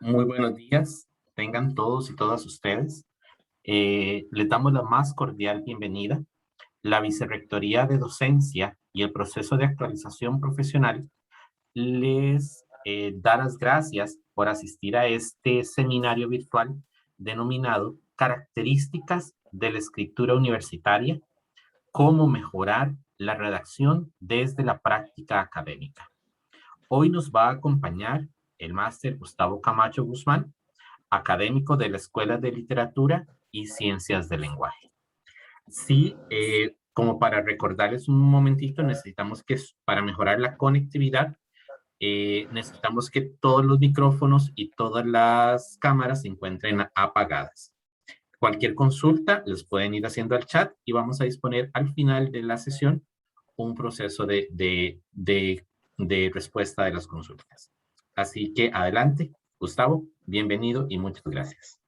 Muy buenos días, tengan todos y todas ustedes. Les damos la más cordial bienvenida. La Vicerrectoría de Docencia y el proceso de actualización profesional les da las gracias por asistir a este seminario virtual denominado Características de la escritura universitaria, cómo mejorar la redacción desde la práctica académica. Hoy nos va a acompañar el máster Gustavo Camacho Guzmán, académico de la Escuela de Literatura y Ciencias del Lenguaje. Sí, como para recordarles un momentito, necesitamos que para mejorar la conectividad, necesitamos que todos los micrófonos y todas las cámaras se encuentren apagadas. Cualquier consulta les pueden ir haciendo al chat y vamos a disponer al final de la sesión un proceso de respuesta de las consultas. Así que adelante, Gustavo, bienvenido y muchas gracias.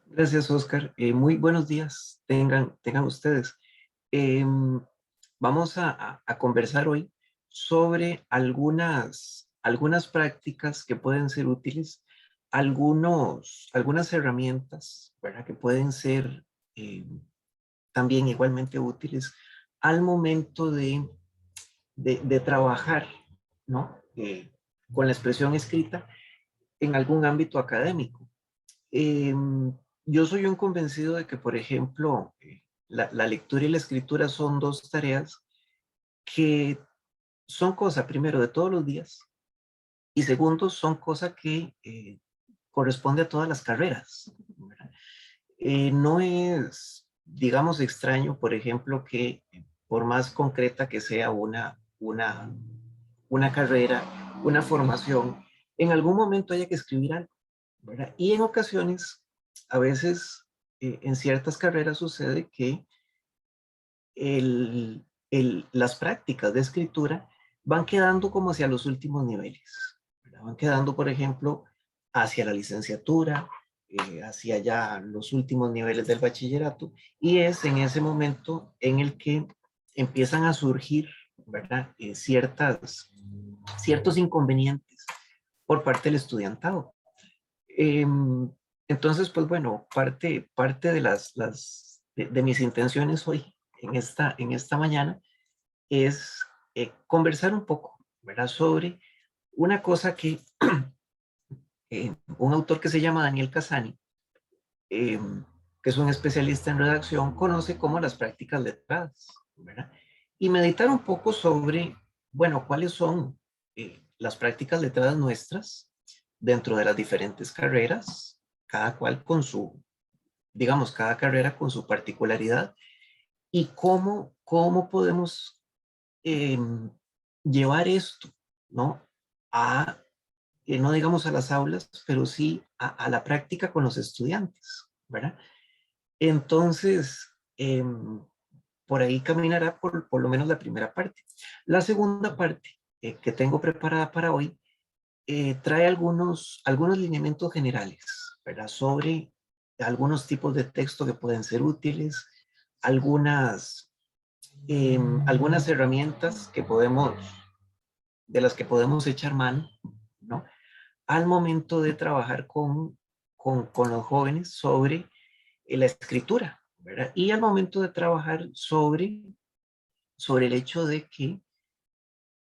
Gracias, Oscar. Muy buenos días tengan ustedes. Vamos a conversar hoy sobre algunas prácticas que pueden ser útiles, algunas herramientas, ¿verdad? Que pueden ser eh, también igualmente útiles al momento de trabajar, ¿no? Con la expresión escrita en algún ámbito académico. Eh, yo soy un convencido de que, por ejemplo, la lectura y la escritura son dos tareas que son cosa, primero, de todos los días, y segundo, son cosa que corresponde a todas las carreras, ¿verdad? No es, digamos, extraño, por ejemplo, que por más concreta que sea una carrera, una formación, en algún momento haya que escribir algo, ¿verdad? Y en ocasiones, a veces, en ciertas carreras sucede que las prácticas de escritura van quedando como hacia los últimos niveles, ¿verdad? Van quedando, por ejemplo, hacia la licenciatura, hacia ya los últimos niveles del bachillerato, y es en ese momento en el que empiezan a surgir, ¿verdad? Ciertos inconvenientes por parte del estudiantado. Eh, entonces, pues bueno, parte de mis intenciones hoy, en esta mañana, es conversar un poco, ¿verdad? Sobre una cosa que un autor que se llama Daniel Casani, eh, que es un especialista en redacción, conoce como las prácticas letradas, ¿verdad? Y meditar un poco sobre, bueno, cuáles son las prácticas letradas nuestras dentro de las diferentes carreras, cada cual con su, digamos, cada carrera con su particularidad, y cómo podemos eh, llevar esto, ¿no? A, no digamos a las aulas, pero sí a la práctica con los estudiantes, ¿verdad? Entonces, por ahí caminará por lo menos la primera parte. La segunda parte que tengo preparada para hoy trae algunos lineamientos generales, ¿verdad? Sobre algunos tipos de texto que pueden ser útiles, algunas, algunas herramientas de las que podemos echar mano, ¿no? Al momento de trabajar con los jóvenes sobre la escritura, ¿verdad? Y al momento de trabajar sobre el hecho de que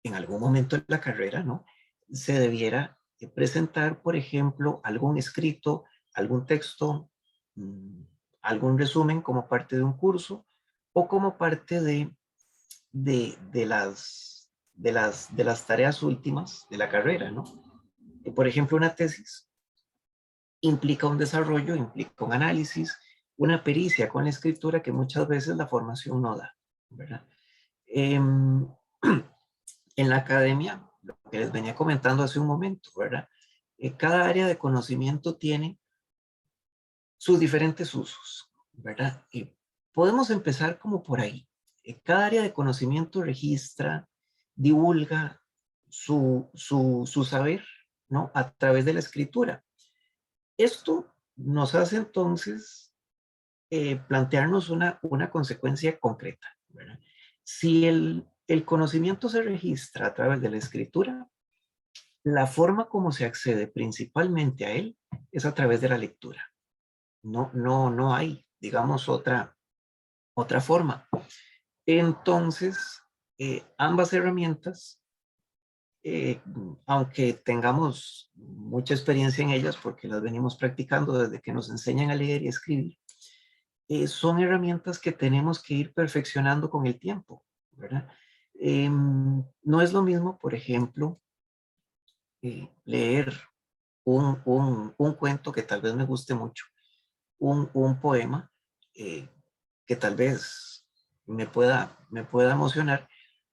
en algún momento de la carrera, ¿no? Se debiera presentar, por ejemplo, algún escrito, algún texto, mmm, algún resumen como parte de un curso o como parte de las tareas últimas de la carrera, ¿no? Por ejemplo, una tesis implica un desarrollo, implica un análisis, una pericia con la escritura que muchas veces la formación no da, ¿verdad? En la academia, lo que les venía comentando hace un momento, ¿verdad? Cada área de conocimiento tiene sus diferentes usos, ¿verdad? Podemos empezar como por ahí. Cada área de conocimiento registra, divulga su saber, ¿no? A través de la escritura. Esto nos hace entonces plantearnos una consecuencia concreta, ¿verdad? Si el conocimiento se registra a través de la escritura, La forma como se accede principalmente a él es a través de la lectura. No hay, digamos, otra forma. Entonces, ambas herramientas, eh, aunque tengamos mucha experiencia en ellas, porque las venimos practicando desde que nos enseñan a leer y escribir, son herramientas que tenemos que ir perfeccionando con el tiempo, ¿verdad? No es lo mismo, por ejemplo, leer un cuento que tal vez me guste mucho, un poema eh, que tal vez me pueda emocionar,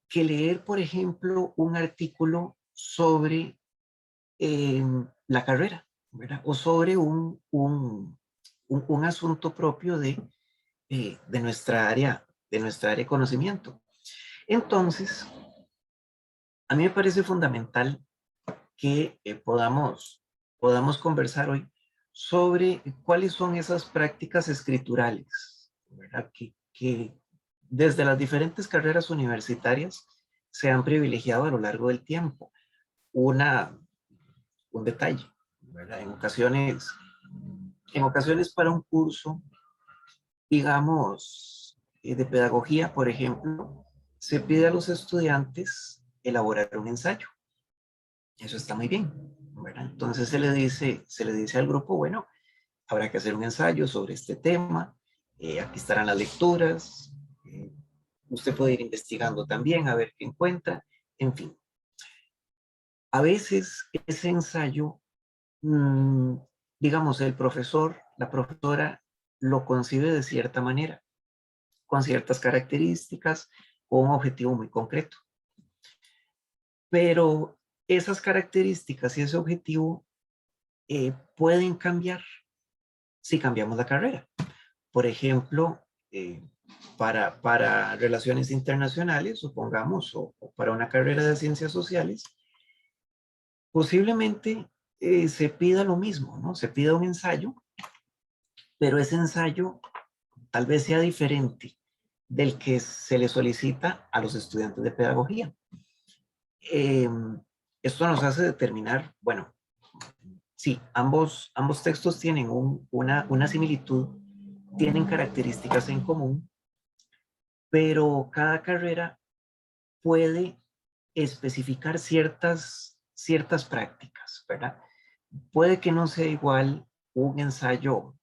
que leer, por ejemplo, un artículo sobre la carrera, ¿verdad? O sobre un asunto propio de nuestra área de conocimiento. Entonces, a mí me parece fundamental que podamos conversar hoy sobre cuáles son esas prácticas escriturales, ¿verdad? Que desde las diferentes carreras universitarias se han privilegiado a lo largo del tiempo. Una, un detalle, ¿verdad? En ocasiones para un curso, digamos, de pedagogía, por ejemplo, se pide a los estudiantes elaborar un ensayo. Eso está muy bien, ¿verdad? Entonces se le dice al grupo, bueno, habrá que hacer un ensayo sobre este tema, aquí estarán las lecturas, usted puede ir investigando también a ver qué encuentra, en fin. A veces ese ensayo, mmm, digamos, el profesor, la profesora lo concibe de cierta manera, con ciertas características, con un objetivo muy concreto. Pero esas características y ese objetivo pueden cambiar si cambiamos la carrera. Por ejemplo, para relaciones internacionales, supongamos, o para una carrera de ciencias sociales, posiblemente se pida lo mismo, ¿no? Se pida un ensayo, pero ese ensayo tal vez sea diferente del que se le solicita a los estudiantes de pedagogía. Eh, Esto nos hace determinar, bueno, sí, ambos textos tienen una similitud, tienen características en común, pero cada carrera puede especificar ciertas prácticas, ¿verdad? Puede que no sea igual un ensayo,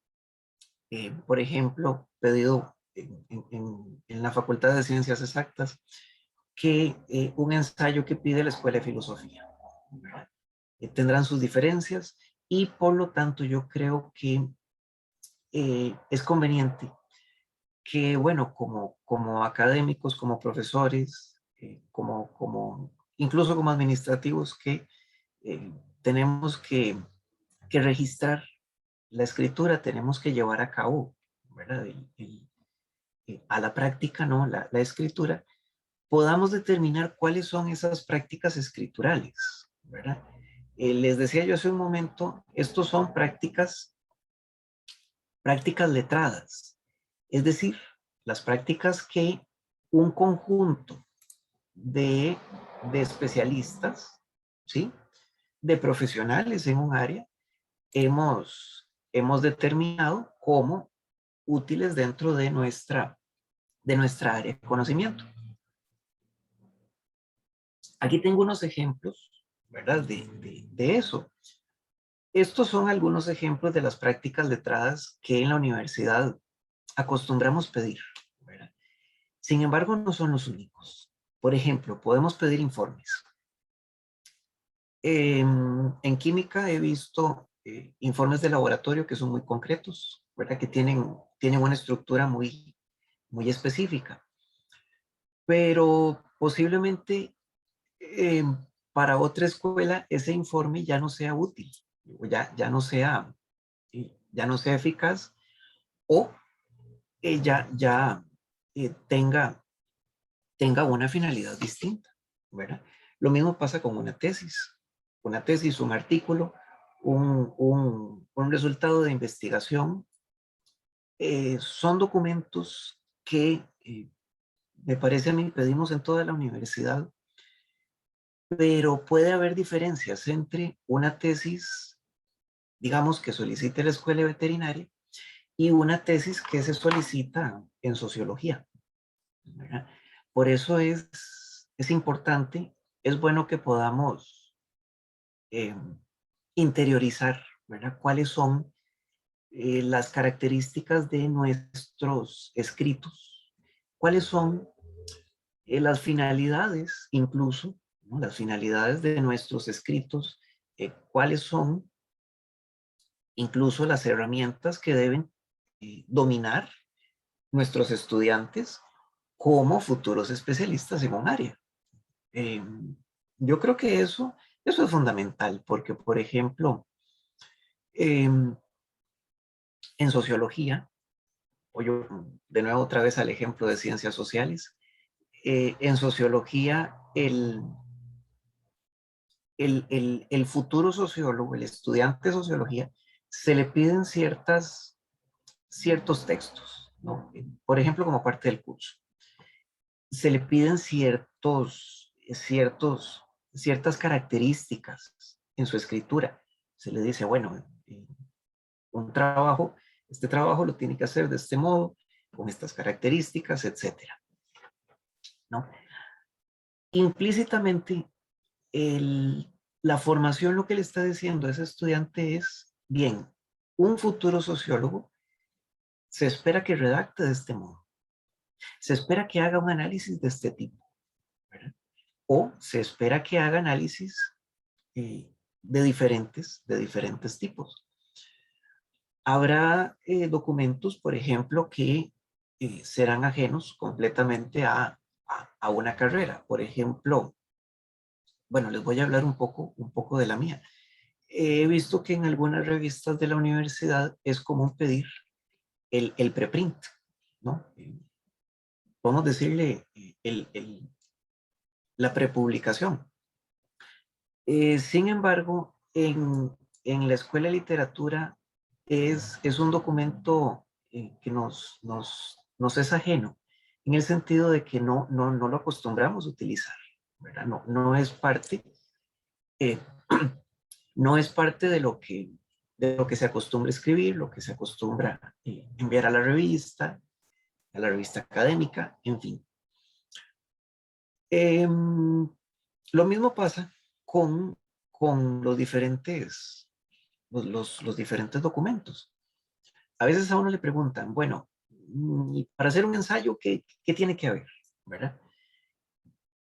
por ejemplo, pedido en la Facultad de Ciencias Exactas, que un ensayo que pide la Escuela de Filosofía, ¿verdad? Tendrán sus diferencias y por lo tanto yo creo que es conveniente que, bueno, como académicos, como profesores, incluso como administrativos, que tenemos que registrar la escritura, tenemos que llevar a cabo, ¿verdad? A la práctica, ¿no? La escritura, podamos determinar cuáles son esas prácticas escriturales, ¿verdad? Les decía yo hace un momento, estos son prácticas letradas, es decir, las prácticas que un conjunto de, de especialistas, ¿sí? De profesionales en un área, hemos determinado como útiles dentro de nuestra área de conocimiento. Aquí tengo unos ejemplos, ¿verdad? De eso. Estos son algunos ejemplos de las prácticas letradas que en la universidad acostumbramos pedir, ¿verdad? Sin embargo, no son los únicos. Por ejemplo, podemos pedir informes. En química he visto informes de laboratorio que son muy concretos, ¿verdad? Que tienen una estructura muy específica. Pero posiblemente eh, para otra escuela ese informe ya no sea útil, ya no sea eficaz o ya tenga una finalidad distinta, ¿verdad? Lo mismo pasa con una tesis. Una tesis, un artículo, un resultado de investigación, son documentos que me parece a mí pedimos en toda la universidad pero puede haber diferencias entre una tesis, digamos, que solicite la escuela veterinaria y una tesis que se solicita en sociología, ¿verdad? Por eso es importante, es bueno que podamos eh, interiorizar, ¿verdad? ¿Cuáles son las características de nuestros escritos? ¿Cuáles son las finalidades, incluso, ¿no? Las finalidades de nuestros escritos? ¿Cuáles son incluso las herramientas que deben dominar nuestros estudiantes como futuros especialistas en un área? Eh, yo creo que eso es fundamental, porque, por ejemplo, en sociología, o yo de nuevo otra vez al ejemplo de ciencias sociales, en sociología el futuro sociólogo, el estudiante de sociología, se le piden ciertos textos, ¿no? Por ejemplo, como parte del curso. Se le piden ciertas características en su escritura. Se le dice, bueno, este trabajo lo tiene que hacer de este modo, con estas características, etcétera, ¿no? Implícitamente, la formación lo que le está diciendo a ese estudiante es, bien, un futuro sociólogo se espera que redacte de este modo, se espera que haga un análisis de este tipo, ¿verdad? O se espera que haga análisis de diferentes tipos. Habrá documentos, por ejemplo, que serán ajenos completamente a una carrera. Por ejemplo, bueno, les voy a hablar un poco de la mía. He visto que en algunas revistas de la universidad es común pedir el preprint, ¿no? Podemos decirle la prepublicación. Sin embargo, en la Escuela de Literatura es un documento que nos es ajeno, en el sentido de que no lo acostumbramos a utilizar, ¿verdad? No es parte, eh, no es parte de lo que se acostumbra a escribir, lo que se acostumbra a enviar a la revista académica, en fin. Lo mismo pasa con los diferentes documentos. A veces a uno le preguntan, bueno, para hacer un ensayo, ¿qué tiene que haber? ¿Verdad?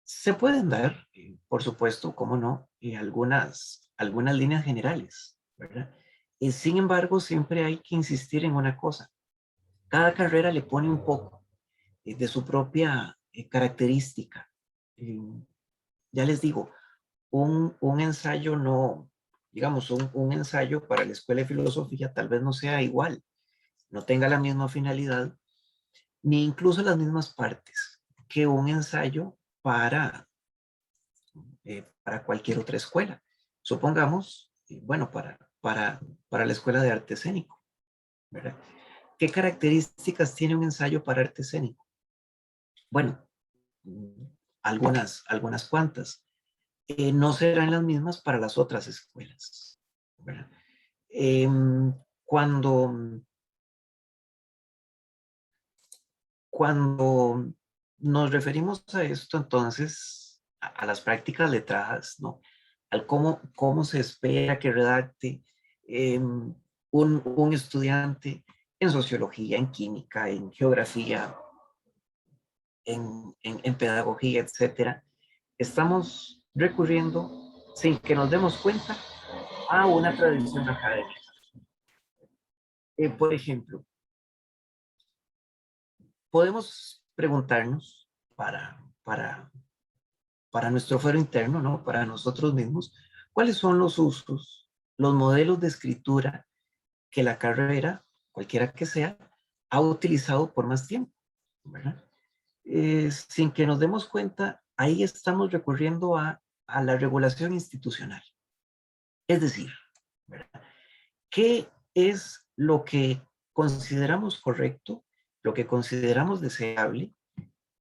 Se pueden dar, por supuesto, cómo no, algunas líneas generales, ¿verdad? Sin embargo, siempre hay que insistir en una cosa. Cada carrera le pone un poco de su propia característica. Eh, ya les digo, un ensayo no, digamos, un ensayo para la Escuela de Filosofía tal vez no sea igual, no tenga la misma finalidad, ni incluso las mismas partes que un ensayo para cualquier otra escuela. Supongamos, bueno, para la Escuela de Arte Escénico, ¿verdad? ¿Qué características tiene un ensayo para arte escénico? Bueno, algunas cuantas. No serán las mismas para las otras escuelas, ¿verdad? Cuando, cuando nos referimos a esto, entonces, a las prácticas letradas, ¿no? Al cómo se espera que redacte un estudiante en sociología, en química, en geografía, en pedagogía, etcétera, estamos recurriendo, sin que nos demos cuenta, a una tradición académica. Por ejemplo, podemos preguntarnos para nuestro fuero interno, ¿no? Para nosotros mismos, ¿cuáles son los usos, los modelos de escritura que la carrera, cualquiera que sea, ha utilizado por más tiempo, ¿verdad? Sin que nos demos cuenta, ahí estamos recurriendo a la regulación institucional. Es decir, ¿verdad? ¿Qué es lo que consideramos correcto, lo que consideramos deseable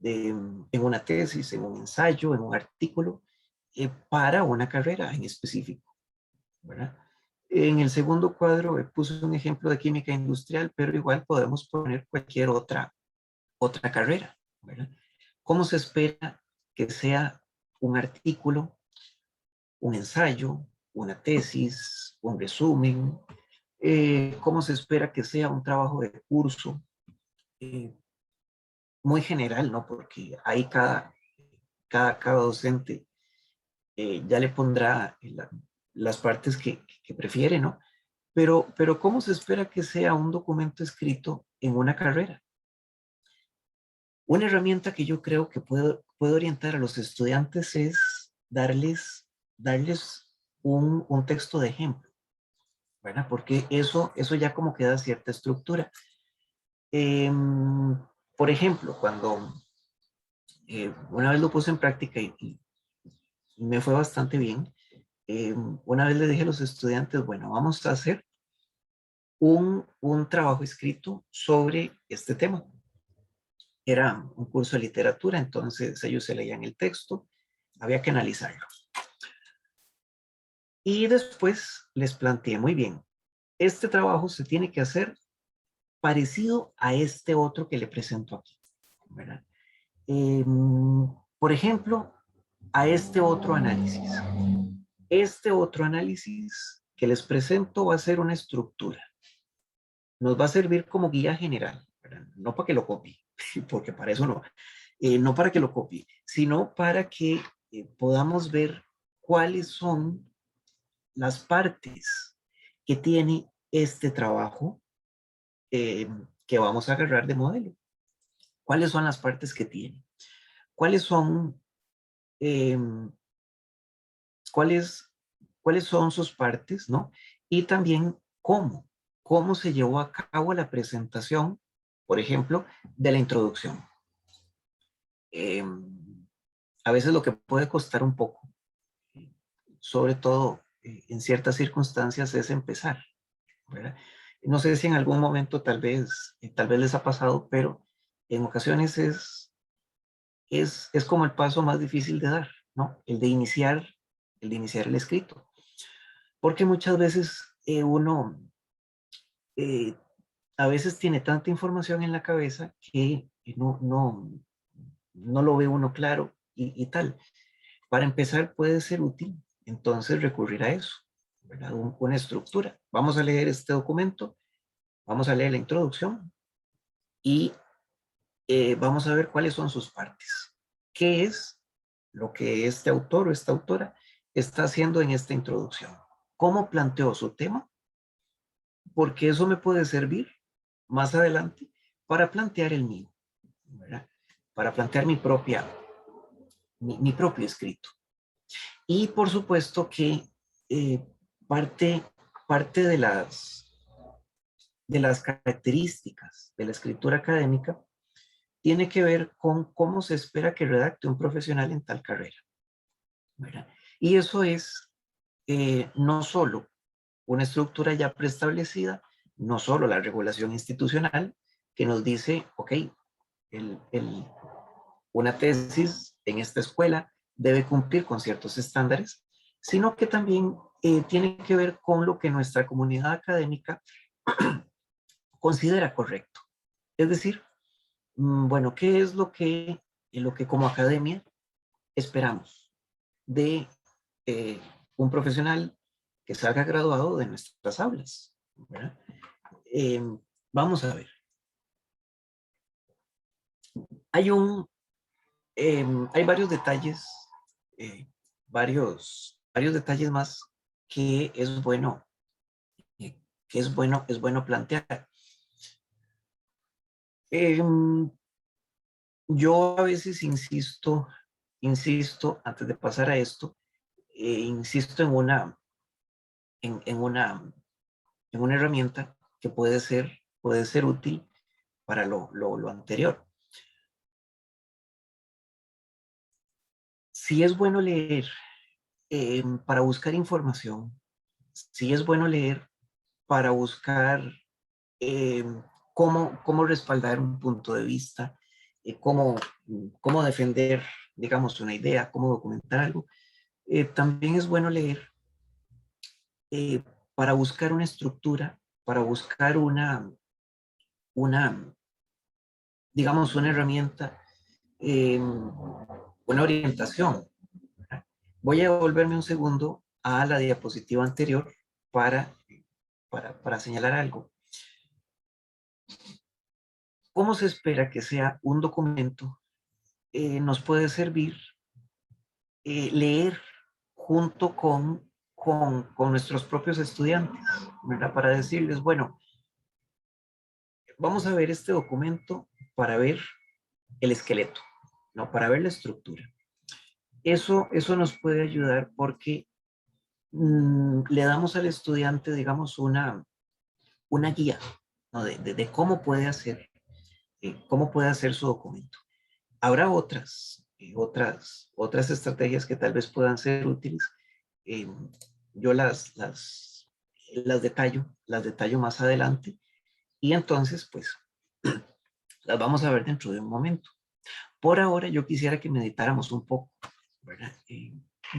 en una tesis, en un ensayo, en un artículo, para una carrera en específico, ¿verdad? En el segundo cuadro puse un ejemplo de química industrial, pero igual podemos poner cualquier otra carrera, ¿verdad? ¿Cómo se espera que sea un artículo, un ensayo, una tesis, un resumen? ¿Cómo se espera que sea un trabajo de curso? Muy general, ¿no? Porque ahí cada docente ya le pondrá las partes que prefiere, ¿no? Pero ¿cómo se espera que sea un documento escrito en una carrera? Una herramienta que yo creo que puede orientar a los estudiantes es darles un texto de ejemplo, ¿verdad? Porque eso ya como que da cierta estructura. Por ejemplo, cuando una vez lo puse en práctica y me fue bastante bien, una vez le dije a los estudiantes, bueno, vamos a hacer un trabajo escrito sobre este tema. Era un curso de literatura, entonces ellos se leían el texto, había que analizarlo. Y después les planteé, muy bien, este trabajo se tiene que hacer parecido a este otro que le presento aquí, ¿verdad? Por ejemplo, a este otro análisis. Este otro análisis que les presento va a ser una estructura. Nos va a servir como guía general, ¿verdad? No para que lo copie, porque para eso no. No para que lo copie, sino para que podamos ver cuáles son las partes que tiene este trabajo eh, que vamos a agarrar de modelo. ¿Cuáles son las partes que tiene? ¿Cuáles son, eh, cuáles, cuáles son sus partes, ¿no? Y también cómo se llevó a cabo la presentación, por ejemplo, de la introducción. Eh, a veces lo que puede costar un poco, sobre todo en ciertas circunstancias, es empezar, ¿verdad? No sé si en algún momento tal vez les ha pasado, pero en ocasiones es como el paso más difícil de dar, ¿no? El de iniciar el escrito. Porque muchas veces uno eh, a veces tiene tanta información en la cabeza que no lo ve uno claro y tal. Para empezar puede ser útil entonces recurrir a eso, ¿verdad? Una estructura. Vamos a leer este documento, vamos a leer la introducción y vamos a ver cuáles son sus partes. ¿Qué es lo que este autor o esta autora está haciendo en esta introducción? ¿Cómo planteó su tema? Porque eso me puede servir más adelante para plantear el mío, ¿verdad? Para plantear mi propio escrito. Y por supuesto que eh, parte, parte de las características de la escritura académica tiene que ver con cómo se espera que redacte un profesional en tal carrera, ¿verdad? Y eso es no solo una estructura ya preestablecida, no solo la regulación institucional que nos dice, ok, el, el, una tesis en esta escuela debe cumplir con ciertos estándares, sino que también tiene que ver con lo que nuestra comunidad académica considera correcto. Es decir, bueno, ¿qué es lo que como academia esperamos de eh, un profesional que salga graduado de nuestras aulas? ¿Verdad? Eh, vamos a ver. Hay hay varios detalles, eh, varios detalles más que eh, es bueno plantear. Eh, yo a veces insisto, antes de pasar a esto, insisto en una, en una herramienta que puede ser útil para lo anterior. Si es bueno leer para buscar información, si es bueno leer para buscar eh, cómo respaldar un punto de vista, cómo defender, digamos, una idea, cómo documentar algo. También es bueno leer eh, para buscar una estructura, para buscar una digamos, una herramienta, una orientación. Voy a volverme un segundo a la diapositiva anterior para, para señalar algo. ¿Cómo se espera que sea un documento? Nos puede servir leer junto con nuestros propios estudiantes, ¿verdad? Para decirles, bueno, vamos a ver este documento para ver el esqueleto, ¿no? Para ver la estructura. Eso nos puede ayudar porque le damos al estudiante, digamos, una guía, ¿no? de cómo puede hacer su documento. Habrá otras estrategias que tal vez puedan ser útiles. Eh, yo las detallo más adelante y entonces, pues, las vamos a ver dentro de un momento. Por ahora, yo quisiera que meditáramos un poco, ¿verdad?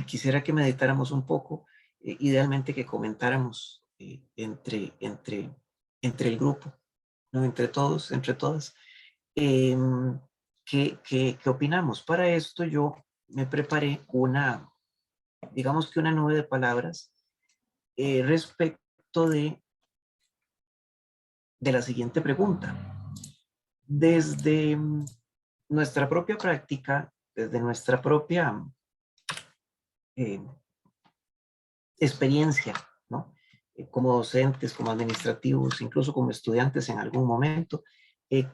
Quisiera que meditáramos un poco, idealmente que comentáramos entre el grupo, ¿no? Entre todos, entre todas. Eh, ¿qué opinamos? Para esto yo me preparé digamos que una nube de palabras respecto de la siguiente pregunta. Desde nuestra propia práctica, desde nuestra propia eh, experiencia, ¿no? Como docentes, como administrativos, incluso como estudiantes en algún momento,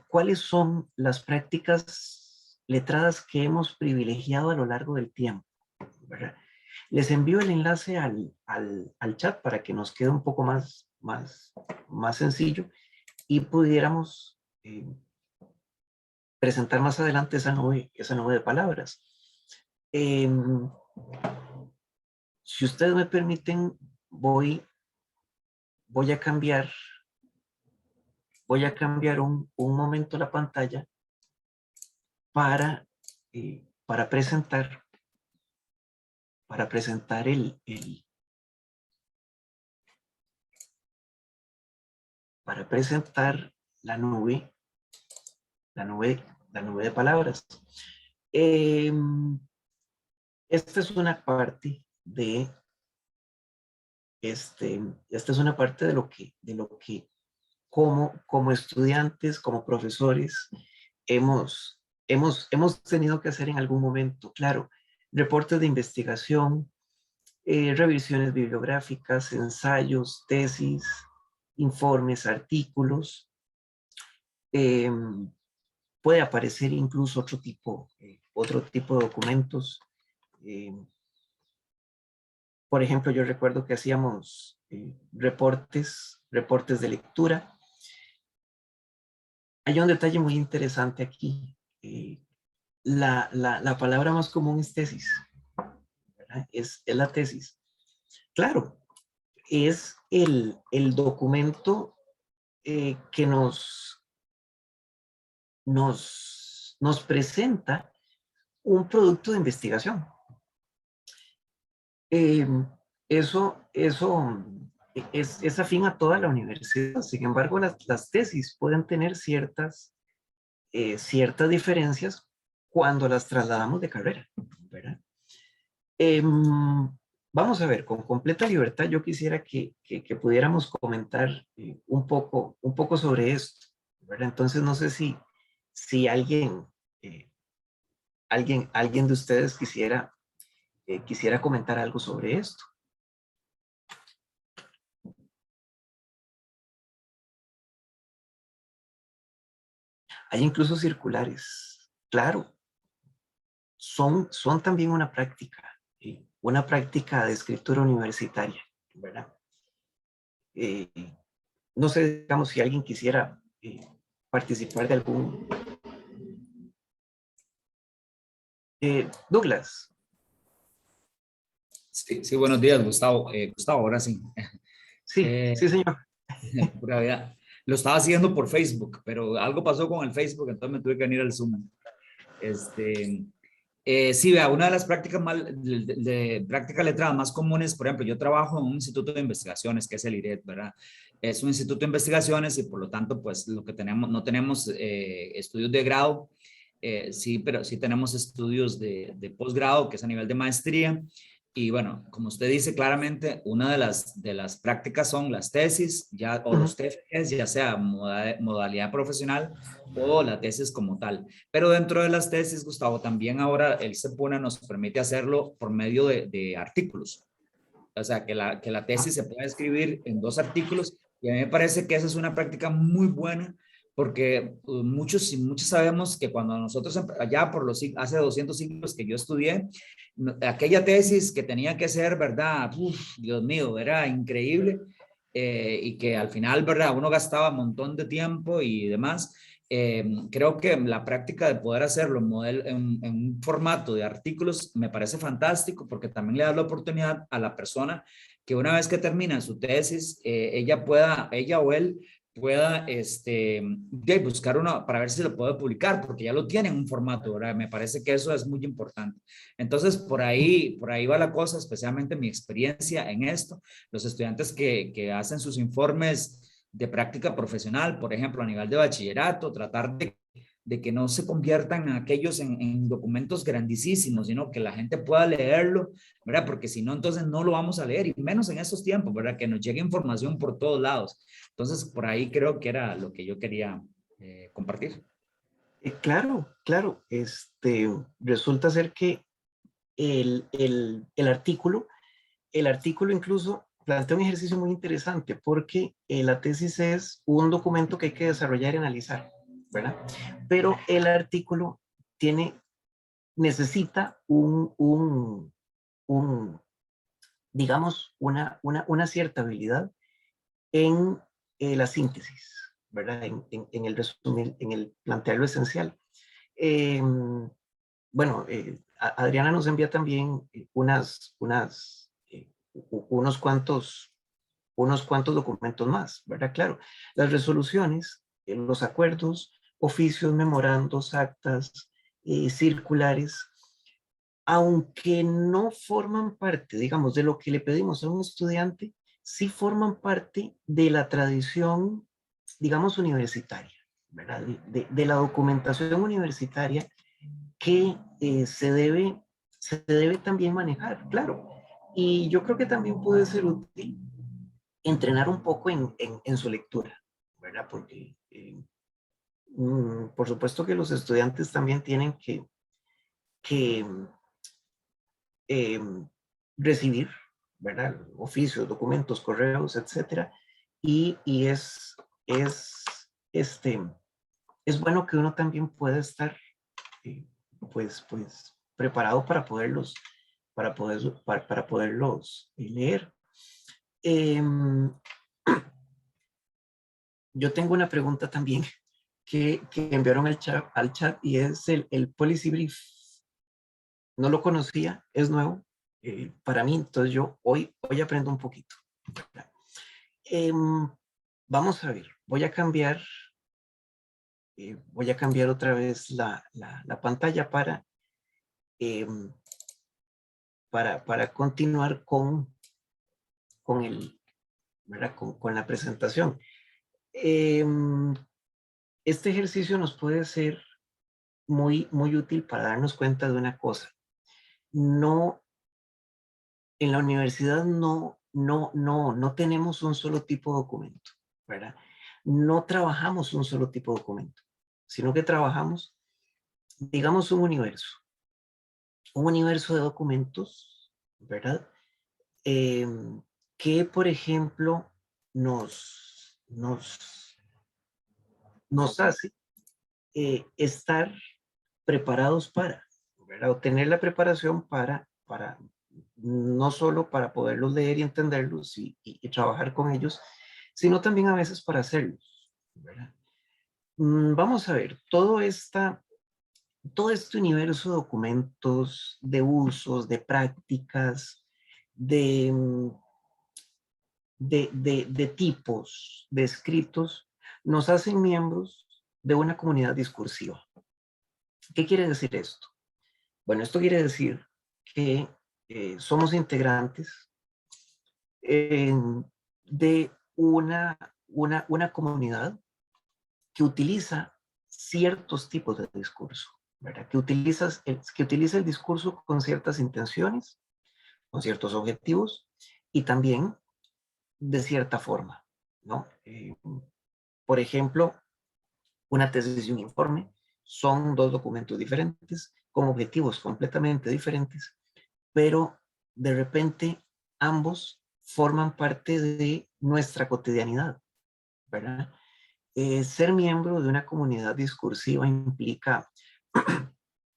¿cuáles son las prácticas letradas que hemos privilegiado a lo largo del tiempo? ¿Verdad? Les envío el enlace al chat para que nos quede un poco más sencillo y pudiéramos presentar más adelante esa nube de palabras. Si ustedes me permiten, voy a cambiar un momento la pantalla para, para presentar, para presentar la nube, la nube, la nube de palabras. Esta es una parte esta es una parte de lo que como estudiantes, como profesores, hemos tenido que hacer en algún momento. Claro, reportes de investigación, revisiones bibliográficas, ensayos, tesis, informes, artículos. Puede aparecer incluso otro tipo de documentos. Por ejemplo, yo recuerdo que hacíamos reportes de lectura. Hay un detalle muy interesante aquí. La palabra más común es tesis, ¿verdad? Es la tesis. Claro, es el documento que nos presenta un producto de investigación. Eh, eso es afín a toda la universidad. Sin embargo, las tesis pueden tener ciertas diferencias cuando las trasladamos de carrera, ¿verdad? Vamos a ver, con completa libertad, yo quisiera que pudiéramos comentar un poco sobre esto, ¿verdad? Entonces, no sé si eh, alguien de ustedes quisiera comentar algo sobre esto. Hay incluso circulares, claro, son también una práctica de escritura universitaria, ¿verdad? Eh, no sé, digamos, si alguien quisiera participar de algún... Douglas. Sí, sí, buenos días, Gustavo. Gustavo, ahora sí. Sí, sí, señor. Pura vida. Lo estaba haciendo por Facebook, pero algo pasó con el Facebook, entonces me tuve que venir al Zoom. Sí, vea, una de las prácticas, prácticas letradas más comunes, por ejemplo, yo trabajo en un instituto de investigaciones, que es el IRED, ¿verdad? Es un instituto de investigaciones y por lo tanto, pues lo que tenemos, no tenemos estudios de grado, sí, pero sí tenemos estudios de posgrado, que es a nivel de maestría. Y bueno, como usted dice claramente, una de las prácticas son las tesis ya, o los TFGs, ya sea modalidad profesional o la tesis como tal. Pero dentro de las tesis, Gustavo, también ahora el CEPUNA nos permite hacerlo por medio de artículos. O sea, que la tesis se puede escribir en 2 artículos y a mí me parece que esa es una práctica muy buena porque muchos y muchos sabemos que cuando nosotros allá por hace 200 siglos que yo estudié, aquella tesis que tenía que ser, ¿verdad? Uf, Dios mío, era increíble y que al final, ¿verdad? Uno gastaba un montón de tiempo y demás. Creo que la práctica de poder hacerlo en un formato de artículos me parece fantástico porque también le da la oportunidad a la persona que una vez que termina su tesis, ella o él pueda buscar uno para ver si lo puede publicar porque ya lo tiene en un formato, ¿verdad? Me parece que eso es muy importante. Entonces, por ahí va la cosa, especialmente mi experiencia en esto. Los estudiantes que hacen sus informes de práctica profesional, por ejemplo, a nivel de bachillerato, tratar de que no se conviertan aquellos en documentos grandísimos, sino que la gente pueda leerlo, ¿verdad? Porque si no, entonces no lo vamos a leer, y menos en estos tiempos, ¿verdad? Que nos llegue información por todos lados. Entonces, por ahí creo que era lo que yo quería compartir. Claro, claro. Resulta ser que el artículo incluso plantea un ejercicio muy interesante porque la tesis es un documento que hay que desarrollar y analizar, ¿verdad? Pero el artículo necesita digamos, una cierta habilidad en la síntesis, ¿verdad? En el resumen, en el plantear lo esencial. Eh, bueno, Adriana nos envía también unos cuantos documentos más, ¿verdad? Claro, las resoluciones, los acuerdos, oficios, memorandos, actas, circulares, aunque no forman parte, digamos, de lo que le pedimos a un estudiante, sí forman parte de la tradición, digamos, universitaria, ¿verdad? De la documentación universitaria que se debe también manejar, claro. Y yo creo que también puede ser útil entrenar un poco en su lectura, ¿verdad? Porque, por supuesto que los estudiantes también tienen que eh, recibir, ¿verdad? Oficios, documentos, correos, etcétera. Y es, este, es bueno que uno también pueda estar, eh, pues, preparado para poderlos leer. Yo tengo una pregunta también que enviaron al chat y es el Policy Brief. No lo conocía, es nuevo para mí, entonces yo hoy aprendo un poquito. Vamos a ver, voy a cambiar otra vez la pantalla em, para continuar con, el, ¿verdad? Con la presentación. Este ejercicio nos puede ser muy, muy útil para darnos cuenta de una cosa. No, en la universidad no tenemos un solo tipo de documento, ¿verdad? No trabajamos un solo tipo de documento, sino que trabajamos, digamos, un universo de documentos, ¿verdad? Eh, que, por ejemplo, nos hace estar preparados ¿verdad? O tener la preparación para no solo para poderlos leer y entenderlos y trabajar con ellos, sino también a veces para hacerlos, ¿verdad? Vamos a ver, todo este universo de documentos, de usos, de prácticas, de, de tipos, de escritos, nos hacen miembros de una comunidad discursiva. ¿Qué quiere decir esto? Bueno, esto quiere decir que somos integrantes de una comunidad que utiliza ciertos tipos de discurso, ¿verdad? Que utiliza el discurso con ciertas intenciones, con ciertos objetivos y también de cierta forma, ¿no? Por ejemplo, una tesis y un informe son dos documentos diferentes, con objetivos completamente diferentes, pero de repente ambos forman parte de nuestra cotidianidad, ¿verdad? Ser miembro de una comunidad discursiva implica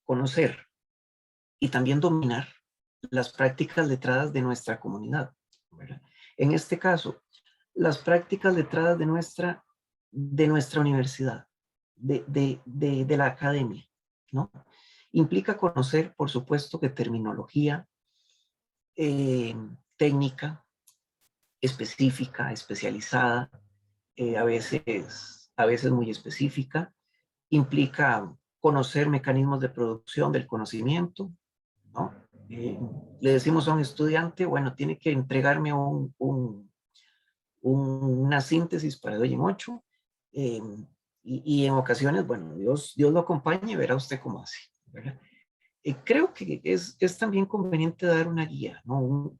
conocer y también dominar las prácticas letradas de nuestra comunidad, ¿verdad? En este caso, las prácticas letradas de nuestra universidad, de la academia, ¿no? Implica conocer, por supuesto, que terminología técnica, específica, especializada, a veces muy específica, implica conocer mecanismos de producción del conocimiento, ¿no? Le decimos a un estudiante, bueno, tiene que entregarme una síntesis para hoy en 8, y en ocasiones, bueno, Dios lo acompañe y verá usted cómo hace, ¿verdad? Creo que es también conveniente dar una guía, ¿no?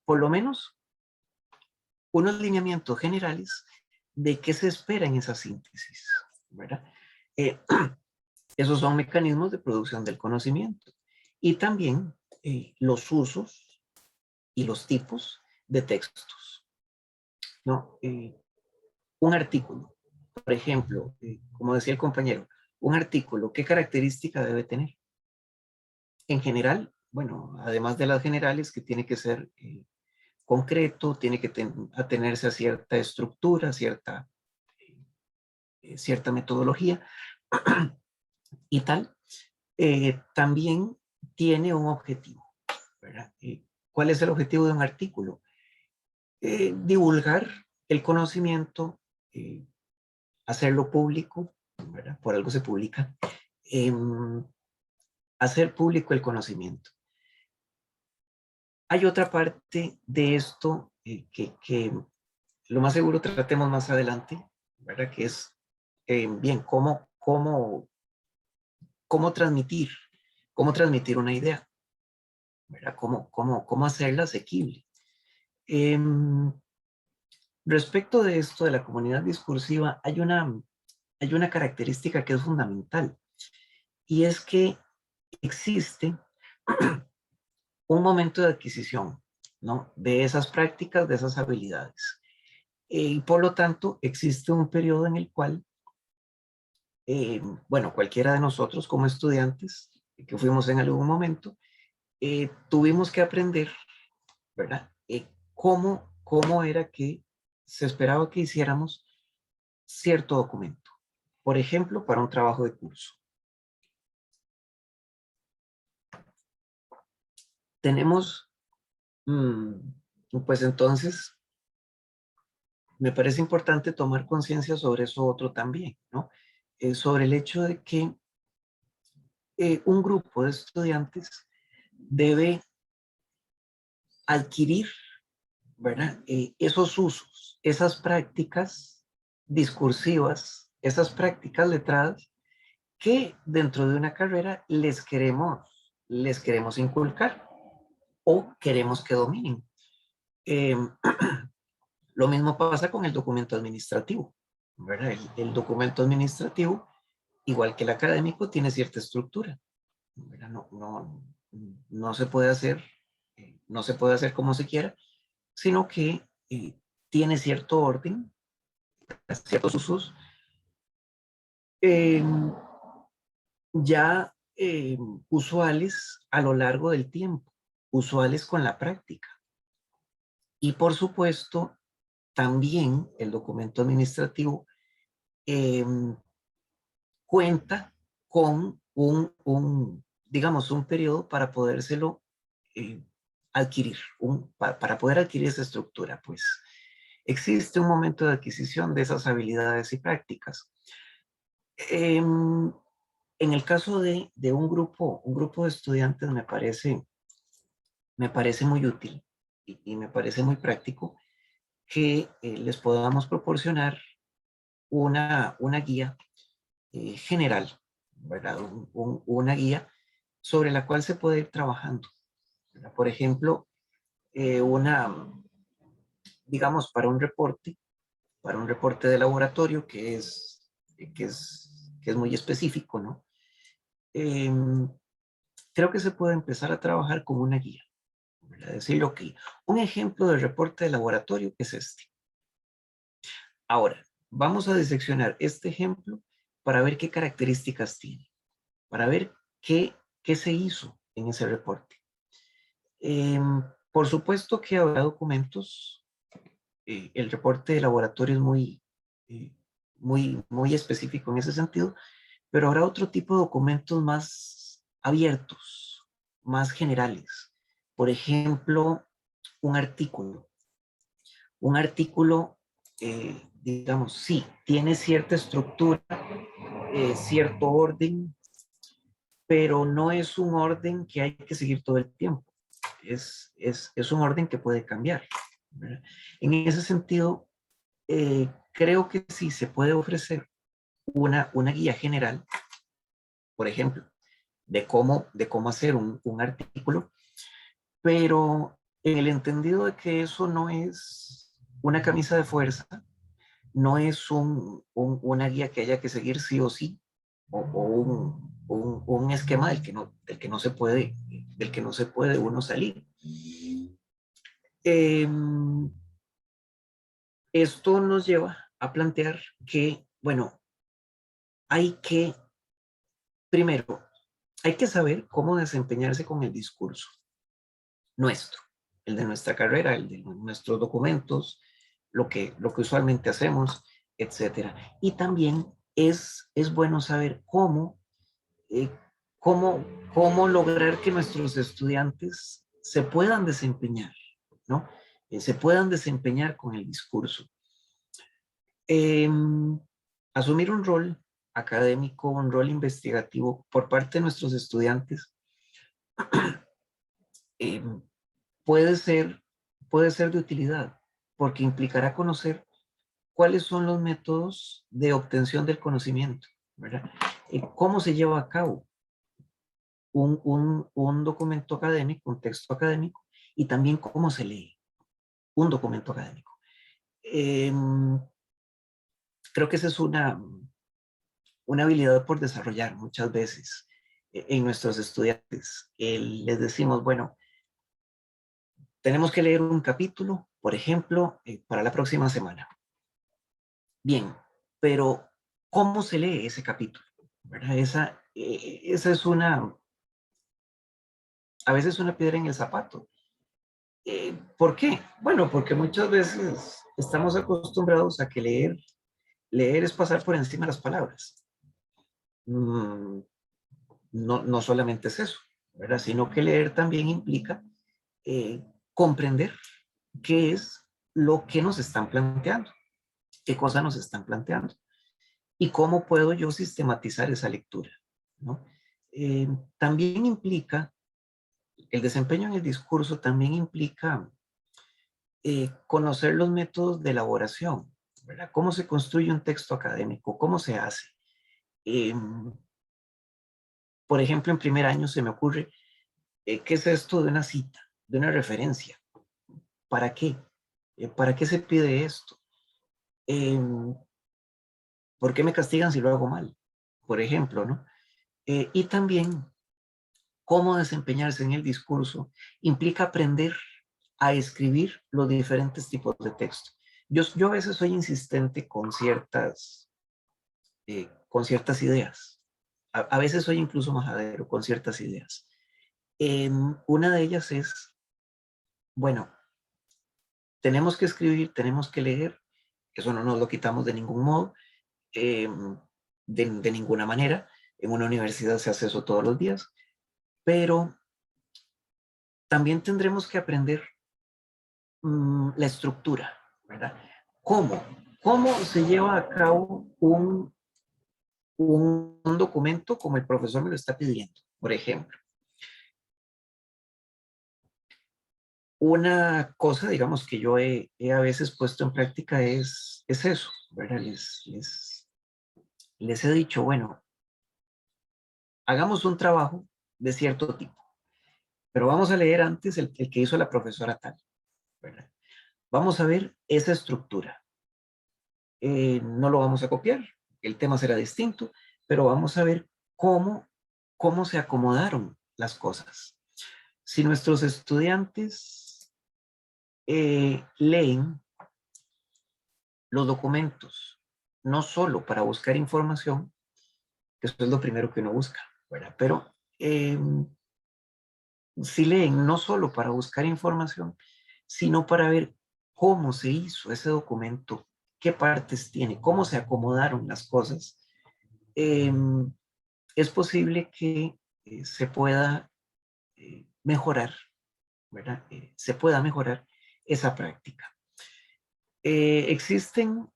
Por lo menos unos lineamientos generales de qué se espera en esa síntesis, ¿verdad? Eh, Esos son mecanismos de producción del conocimiento y también los usos y los tipos de textos, ¿no? Un artículo, por ejemplo, como decía el compañero, un artículo, ¿qué característica debe tener? En general, bueno, además de las generales, que tiene que ser concreto, tiene que atenerse a cierta estructura, cierta metodología y tal. También tiene un objetivo, ¿verdad? ¿Cuál es el objetivo de un artículo? Divulgar el conocimiento, hacerlo público, ¿verdad? Por algo se publica. Hacer público el conocimiento. Hay otra parte de esto que lo más seguro tratemos más adelante, ¿verdad? Que es, bien, cómo transmitir una idea, ¿verdad? Cómo hacerla asequible. Respecto de esto de la comunidad discursiva, hay una característica que es fundamental, y es que existe un momento de adquisición, ¿no? De esas prácticas, de esas habilidades. Y por lo tanto, existe un periodo en el cual, bueno, cualquiera de nosotros como estudiantes que fuimos en algún momento, tuvimos que aprender, ¿verdad? Cómo era que se esperaba que hiciéramos cierto documento. Por ejemplo, para un trabajo de curso. Tenemos, pues entonces, me parece importante tomar conciencia sobre eso otro también, ¿no? Sobre el hecho de que un grupo de estudiantes debe adquirir, ¿verdad? Esos usos, esas prácticas discursivas, esas prácticas letradas que dentro de una carrera les queremos inculcar o queremos que dominen. Eh, lo mismo pasa con el documento administrativo, ¿verdad? El documento administrativo, igual que el académico, tiene cierta estructura, ¿verdad? No se puede hacer, no se puede hacer como se quiera, sino que tiene cierto orden, ciertos usos, eh, ya usuales a lo largo del tiempo, usuales con la práctica. Y por supuesto, también el documento administrativo eh, cuenta con digamos, un periodo para podérselo adquirir, para poder adquirir esa estructura, pues existe un momento de adquisición de esas habilidades y prácticas. En el caso de un grupo de estudiantes me parece muy útil y me parece muy práctico que les podamos proporcionar una guía general, ¿verdad? Una guía sobre la cual se puede ir trabajando, ¿verdad? Por ejemplo, digamos, para un reporte de laboratorio que es muy específico, ¿no? Eh, Creo que se puede empezar a trabajar con una guía, ¿verdad? Decirle, ok, un ejemplo de reporte de laboratorio es este. Ahora, vamos a diseccionar este ejemplo para ver qué características tiene, para ver qué se hizo en ese reporte. Por supuesto que habrá documentos. El reporte de laboratorio es muy específico en ese sentido, pero habrá otro tipo de documentos más abiertos, más generales. Por ejemplo, un artículo. Un artículo, digamos, sí, tiene cierta estructura, cierto orden, pero no es un orden que hay que seguir todo el tiempo. Es un orden que puede cambiar, ¿verdad? En ese sentido, creo que sí se puede ofrecer una guía general, por ejemplo, de cómo hacer un artículo, pero en el entendido de que eso no es una camisa de fuerza, no es una guía que haya que seguir sí o sí, o un esquema del que no se puede uno salir. Esto nos lleva a plantear que, bueno, primero, hay que saber cómo desempeñarse con el discurso nuestro, el de nuestra carrera, el de nuestros documentos, lo que usualmente hacemos, etcétera. Y también es bueno saber eh, cómo, cómo lograr que nuestros estudiantes se puedan desempeñar, ¿no? Se puedan desempeñar con el discurso. Eh, Asumir un rol académico, un rol investigativo por parte de nuestros estudiantes eh, puede ser, puede ser de utilidad, porque implicará conocer cuáles son los métodos de obtención del conocimiento, ¿verdad? Cómo se lleva a cabo un documento académico, un texto académico, y también cómo se lee un documento académico. Creo que esa es una habilidad por desarrollar muchas veces en nuestros estudiantes. Les decimos, bueno, tenemos que leer un capítulo, por ejemplo, para la próxima semana. Bien, pero ¿cómo se lee ese capítulo? ¿Verdad? Esa es a veces una piedra en el zapato. ¿Por qué? Bueno, porque muchas veces estamos acostumbrados a que leer es pasar por encima de las palabras. No, no solamente es eso, ¿verdad? Sino que leer también implica comprender qué es lo que nos están planteando, qué cosa nos están planteando y cómo puedo yo sistematizar esa lectura, ¿no? También implica, el desempeño en el discurso también implica conocer los métodos de elaboración, ¿verdad? ¿Cómo se construye un texto académico? ¿Cómo se hace? Eh, por ejemplo, en primer año se me ocurre, ¿qué es esto de una cita, de una referencia? ¿Para qué? ¿Para qué se pide esto? Eh, ¿Por qué me castigan si lo hago mal? Por ejemplo, ¿no? Y también cómo desempeñarse en el discurso implica aprender a escribir los diferentes tipos de texto. Yo a veces soy insistente con ciertas ideas. A veces soy incluso majadero con ciertas ideas. Una de ellas es, bueno, tenemos que escribir, tenemos que leer, eso no nos lo quitamos de ningún modo, eh, de ninguna manera. En una universidad se hace eso todos los días, pero también tendremos que aprender la estructura, ¿verdad? ¿Cómo? ¿Cómo se lleva a cabo un documento como el profesor me lo está pidiendo, por ejemplo. Una cosa, digamos, que yo he a veces puesto en práctica es eso, ¿verdad? Les he dicho, bueno, hagamos un trabajo de cierto tipo, pero vamos a leer antes el que hizo la profesora tal, ¿verdad? Vamos a ver esa estructura. No lo vamos a copiar, el tema será distinto, pero vamos a ver cómo se acomodaron las cosas. Si nuestros estudiantes leen los documentos, no solo para buscar información, que eso es lo primero que uno busca, ¿verdad? Pero si leen no solo para buscar información, sino para ver cómo se hizo ese documento, qué partes tiene, cómo se acomodaron las cosas, eh, es posible que se pueda mejorar, ¿verdad? Se pueda mejorar esa práctica. Existen,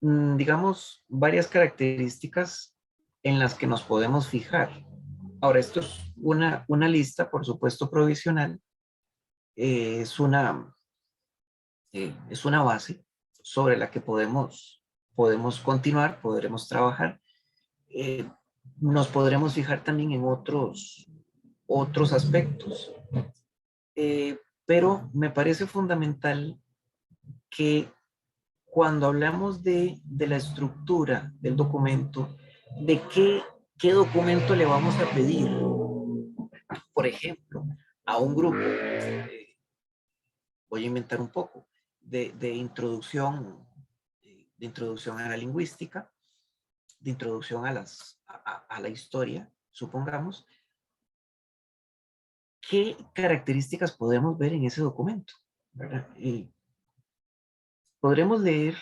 digamos, varias características en las que nos podemos fijar. Ahora, esto es una lista, por supuesto, provisional. Es una base sobre la que podemos continuar, podremos trabajar. Eh, Nos podremos fijar también en otros aspectos. Pero me parece fundamental que cuando hablamos de la estructura del documento, de qué documento le vamos a pedir, por ejemplo, a un grupo, voy a inventar un poco, de introducción a la lingüística, de introducción a la historia, supongamos, ¿qué características podemos ver en ese documento? ¿Verdad? Podremos leer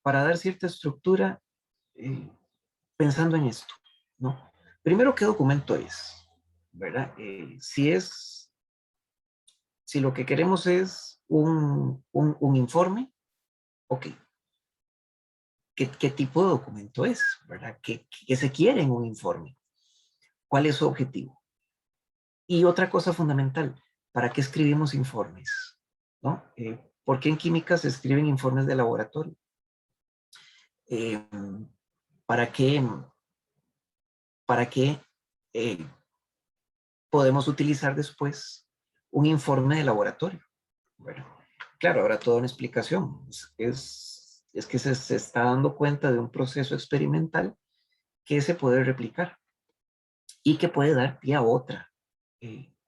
para dar cierta estructura pensando en esto, ¿no? Primero, ¿qué documento es? ¿Verdad? Si lo que queremos es un informe, ok. ¿Qué tipo de documento es? ¿Verdad? ¿Qué se quiere en un informe? ¿Cuál es su objetivo? Y otra cosa fundamental, ¿para qué escribimos informes? ¿No? ¿Por qué en química se escriben informes de laboratorio? Eh, ¿Para qué, para qué podemos utilizar después un informe de laboratorio? Bueno, claro, ahora toda una explicación. Es que se está dando cuenta de un proceso experimental que se puede replicar y que puede dar pie a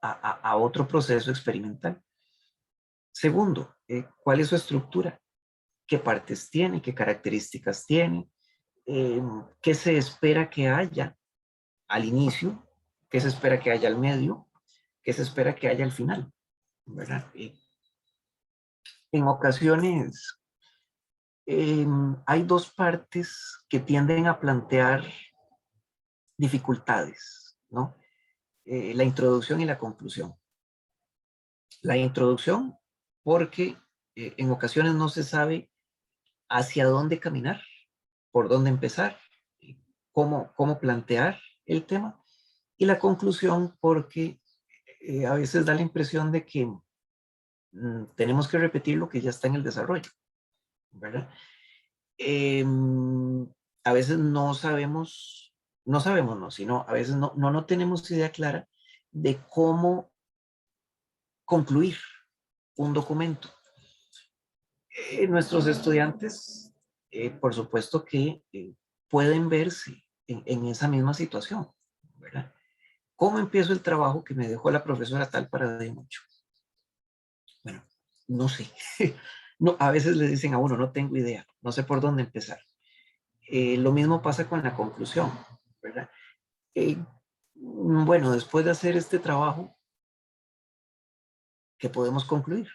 a otro proceso experimental. Segundo, ¿cuál es su estructura? ¿Qué partes tiene? ¿Qué características tiene? ¿Qué se espera que haya al inicio? ¿Qué se espera que haya al medio? ¿Qué se espera que haya al final? ¿Verdad? En ocasiones hay dos partes que tienden a plantear dificultades, ¿no? La introducción y la conclusión. La introducción, porque en ocasiones no se sabe hacia dónde caminar, por dónde empezar, cómo plantear el tema. Y la conclusión, porque a veces da la impresión de que tenemos que repetir lo que ya está en el desarrollo, ¿verdad? Eh, a veces no, sino a veces no tenemos idea clara de cómo concluir un documento. Nuestros estudiantes, por supuesto que pueden verse en esa misma situación, ¿verdad? ¿Cómo empiezo el trabajo que me dejó la profesora tal para de mucho? Bueno, no sé. No, a veces le dicen a uno, no tengo idea, no sé por dónde empezar. Lo mismo pasa con la conclusión, ¿verdad? Bueno, después de hacer este trabajo, ¿qué podemos concluir?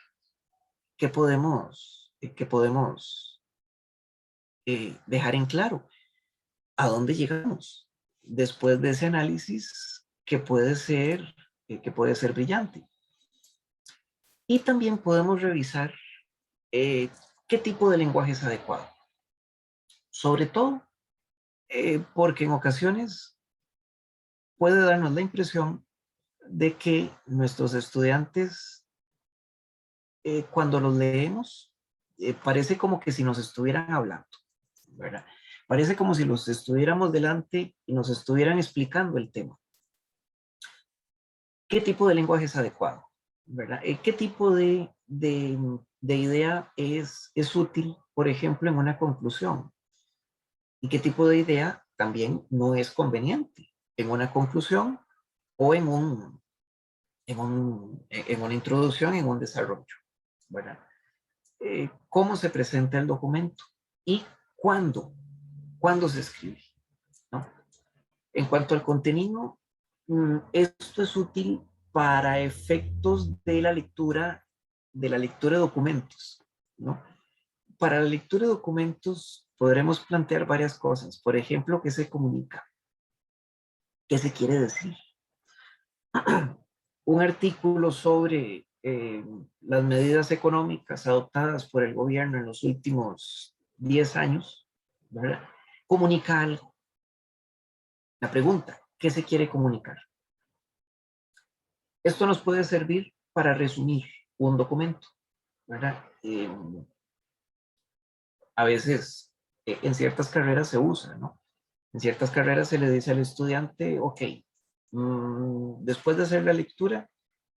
¿Qué podemos dejar en claro? ¿A dónde llegamos? Después de ese análisis que puede ser brillante. Y también podemos revisar qué tipo de lenguaje es adecuado. Sobre todo, Porque en ocasiones puede darnos la impresión de que nuestros estudiantes, cuando los leemos, parece como que si nos estuvieran hablando, ¿verdad? Parece como si los estuviéramos delante y nos estuvieran explicando el tema. ¿Qué tipo de lenguaje es adecuado? ¿Verdad? ¿Qué tipo de idea es útil, por ejemplo, en una conclusión? ¿Y qué tipo de idea también no es conveniente en una conclusión o en una introducción, en un desarrollo? ¿Verdad? ¿Cómo se presenta el documento? ¿Y cuándo se escribe? ¿No? En cuanto al contenido, esto es útil para efectos de la lectura de documentos, ¿no? Para la lectura de documentos podremos plantear varias cosas. Por ejemplo, ¿qué se comunica? ¿Qué se quiere decir? Un artículo sobre las medidas económicas adoptadas por el gobierno en los últimos 10 años, ¿verdad? Comunica algo. La pregunta, ¿qué se quiere comunicar? Esto nos puede servir para resumir un documento, ¿verdad? A veces en ciertas carreras se usa, ¿no? En ciertas carreras se le dice al estudiante, ok, después de hacer la lectura,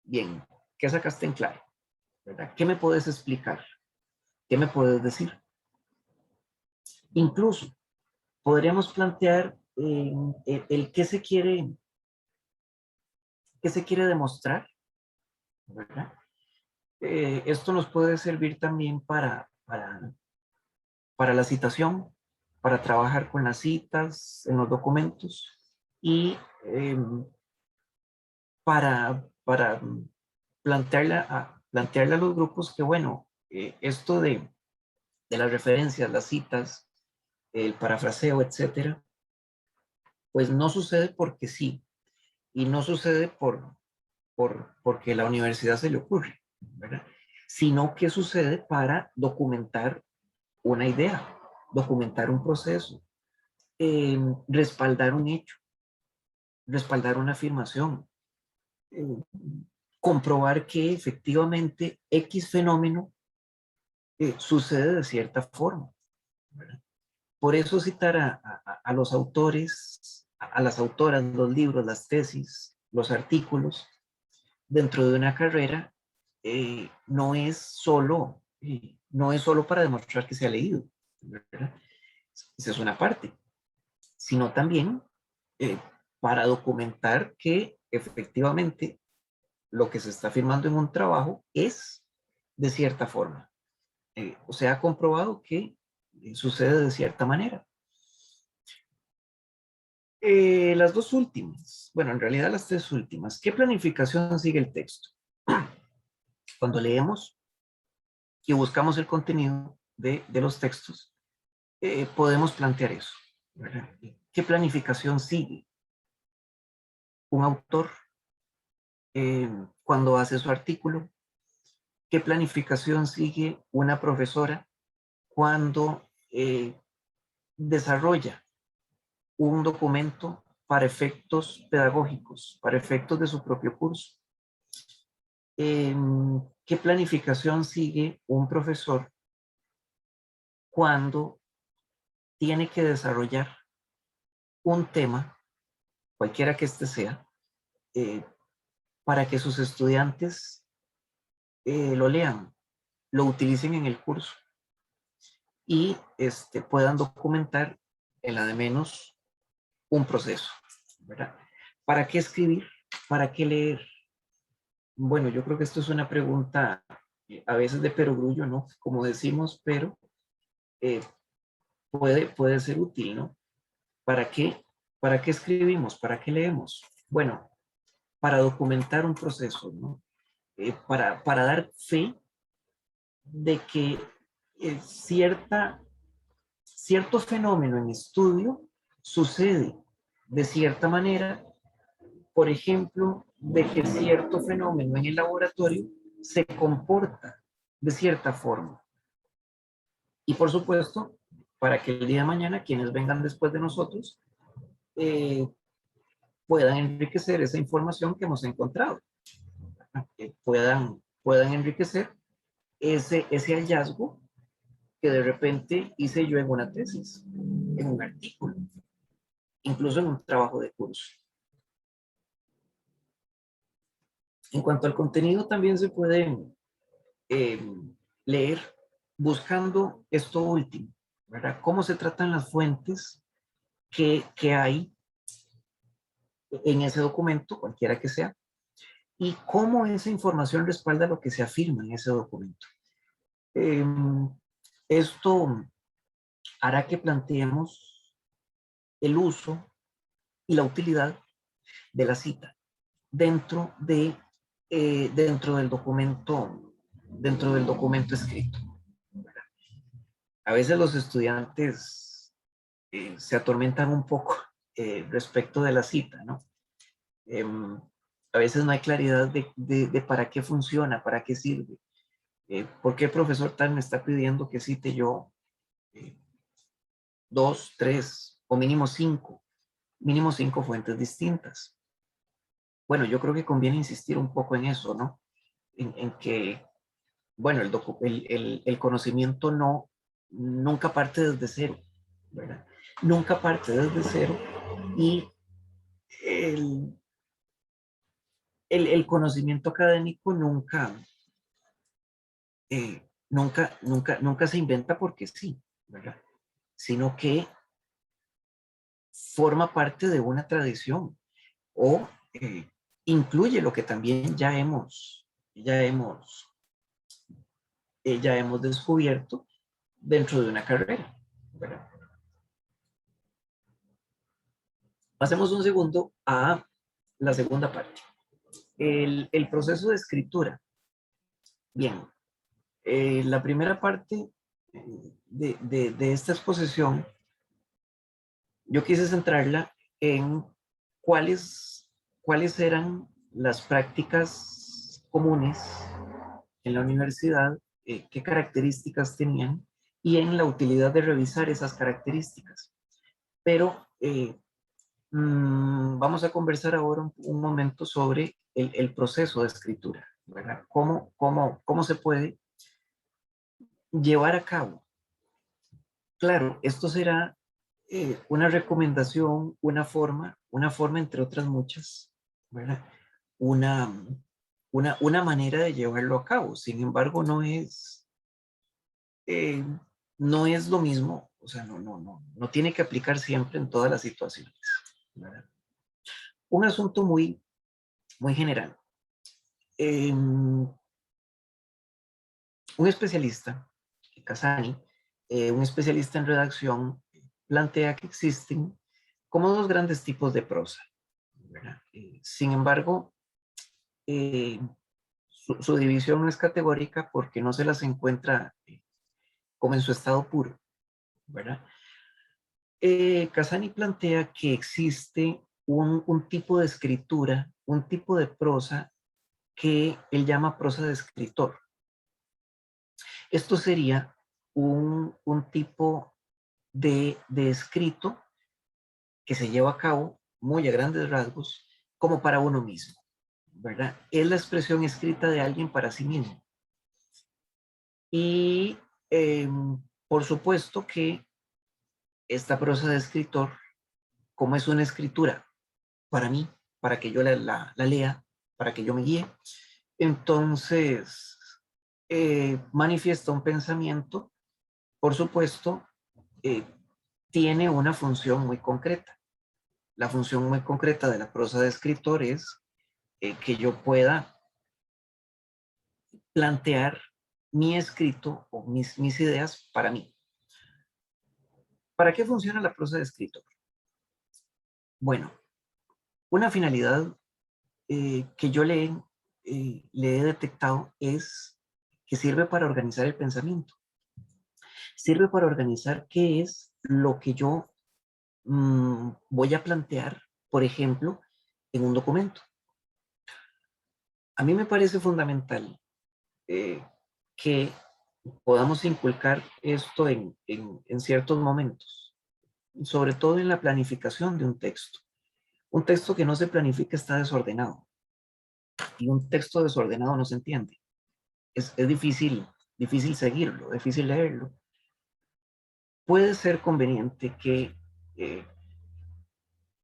bien, ¿qué sacaste en claro? ¿Verdad? ¿Qué me puedes explicar? ¿Qué me puedes decir? Incluso podríamos plantear el qué se quiere demostrar, ¿verdad? Esto nos puede servir también para la citación, para trabajar con las citas en los documentos y para plantearle a los grupos que, bueno, esto de las referencias, las citas, el parafraseo, etcétera, pues no sucede porque sí, y no sucede porque la universidad se le ocurre, ¿verdad? Sino que sucede para documentar una idea, documentar un proceso, respaldar un hecho, respaldar una afirmación, eh, comprobar que efectivamente X fenómeno sucede de cierta forma, ¿verdad? Por eso citar a los autores, a las autoras, los libros, las tesis, los artículos, dentro de una carrera, no es solo para demostrar que se ha leído, ¿verdad? Esa es una parte, sino también eh, para documentar que efectivamente lo que se está firmando en un trabajo es de cierta forma. O sea, ha comprobado que sucede de cierta manera. Las dos últimas, bueno, en realidad las tres últimas. ¿Qué planificación sigue el texto? Cuando leemos y buscamos el contenido de los textos, podemos plantear eso, ¿verdad? ¿Qué planificación sigue un autor cuando hace su artículo? ¿Qué planificación sigue una profesora cuando desarrolla un documento para efectos pedagógicos, para efectos de su propio curso? ¿Qué planificación sigue un profesor cuando tiene que desarrollar un tema, cualquiera que este sea, para que sus estudiantes lo lean, lo utilicen en el curso y puedan documentar en la de menos un proceso, ¿verdad? ¿Para qué escribir? ¿Para qué leer? Bueno, yo creo que esto es una pregunta a veces de perogrullo, ¿no? Como decimos, pero eh, puede ser útil, ¿no? ¿Para qué? ¿Para qué escribimos? ¿Para qué leemos? Bueno, para documentar un proceso, ¿no? Para dar fe de que cierto fenómeno en estudio sucede de cierta manera, por ejemplo, de que cierto fenómeno en el laboratorio se comporta de cierta forma. Y por supuesto, para que el día de mañana quienes vengan después de nosotros puedan enriquecer esa información que hemos encontrado, que puedan enriquecer ese hallazgo que de repente hice yo en una tesis, en un artículo, incluso en un trabajo de curso. En cuanto al contenido, también se puede leer buscando esto último, ¿verdad? Cómo se tratan las fuentes que hay en ese documento, cualquiera que sea, y cómo esa información respalda lo que se afirma en ese documento. Esto hará que planteemos el uso y la utilidad de la cita dentro del documento escrito. A veces los estudiantes se atormentan un poco respecto de la cita, ¿no? A veces no hay claridad de para qué funciona, para qué sirve. ¿Por qué el profesor tal me está pidiendo que cite yo 2, 3 o mínimo 5 fuentes distintas? Bueno, yo creo que conviene insistir un poco en eso, ¿no? En que, bueno, el conocimiento nunca parte desde cero, ¿verdad? Nunca parte desde cero, y el conocimiento académico nunca se inventa porque sí, ¿verdad? Sino que forma parte de una tradición o incluye lo que también ya hemos descubierto dentro de una carrera, ¿verdad? Pasemos un segundo a la segunda parte. El proceso de escritura. Bien, la primera parte de esta exposición, yo quise centrarla en cuáles eran las prácticas comunes en la universidad, qué características tenían y en la utilidad de revisar esas características. Pero vamos a conversar ahora un momento sobre el proceso de escritura, ¿verdad? ¿Cómo se puede llevar a cabo? Claro, esto será una recomendación, una forma entre otras muchas, ¿verdad? Una manera de llevarlo a cabo. Sin embargo, no es lo mismo, o sea, no tiene que aplicar siempre en todas las situaciones, ¿verdad? Un asunto muy general. Un especialista, Casani, un especialista en redacción, plantea que existen como dos grandes tipos de prosa, ¿verdad? Sin embargo, su división no es categórica porque no se las encuentra como en su estado puro, ¿verdad? Casani plantea que existe un tipo de escritura, un tipo de prosa que él llama prosa de escritor. Esto sería un tipo de escrito que se lleva a cabo muy a grandes rasgos como para uno mismo, ¿verdad? Es la expresión escrita de alguien para sí mismo. Y por supuesto que esta prosa de escritor, como es una escritura para mí, para que yo la lea, para que yo me guíe, entonces manifiesta un pensamiento, por supuesto, tiene una función muy concreta. La función muy concreta de la prosa de escritor es que yo pueda plantear mi escrito o mis ideas para mí. ¿Para qué funciona la prosa de escritor? Bueno, una finalidad que yo le he detectado es que sirve para organizar el pensamiento. Sirve para organizar qué es lo que yo voy a plantear, por ejemplo, en un documento. A mí me parece fundamental que podamos inculcar esto en ciertos momentos, sobre todo en la planificación de un texto. Un texto que no se planifica está desordenado, y un texto desordenado no se entiende. Es difícil seguirlo, difícil leerlo. Puede ser conveniente que eh,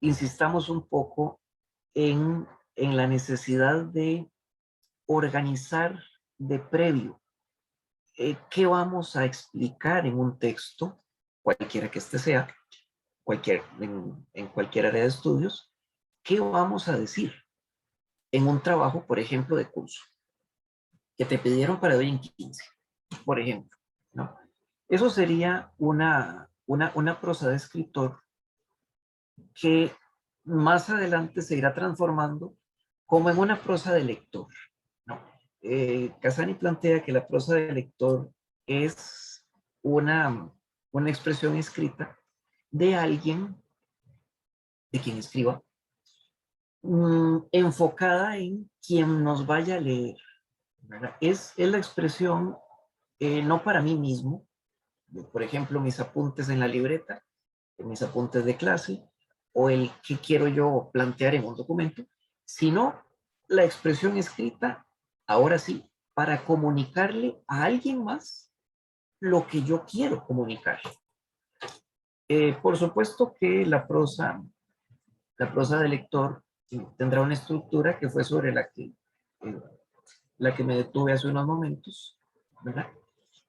insistamos un poco en la necesidad de organizar de previo qué vamos a explicar en un texto, cualquiera que este sea, en cualquier área de estudios, qué vamos a decir en un trabajo, por ejemplo, de curso, que te pidieron para hoy en 15, por ejemplo, ¿no? Eso sería una prosa de escritor que más adelante se irá transformando como en una prosa de lector, ¿no? Casani plantea que la prosa de lector es una expresión escrita de alguien, de quien escriba, enfocada en quien nos vaya a leer, ¿verdad? Es la expresión, no para mí mismo, por ejemplo, mis apuntes en la libreta, mis apuntes de clase, o el que quiero yo plantear en un documento, sino la expresión escrita, ahora sí, para comunicarle a alguien más lo que yo quiero comunicar. Por supuesto que la prosa del lector tendrá una estructura que fue sobre la que me detuve hace unos momentos, ¿verdad?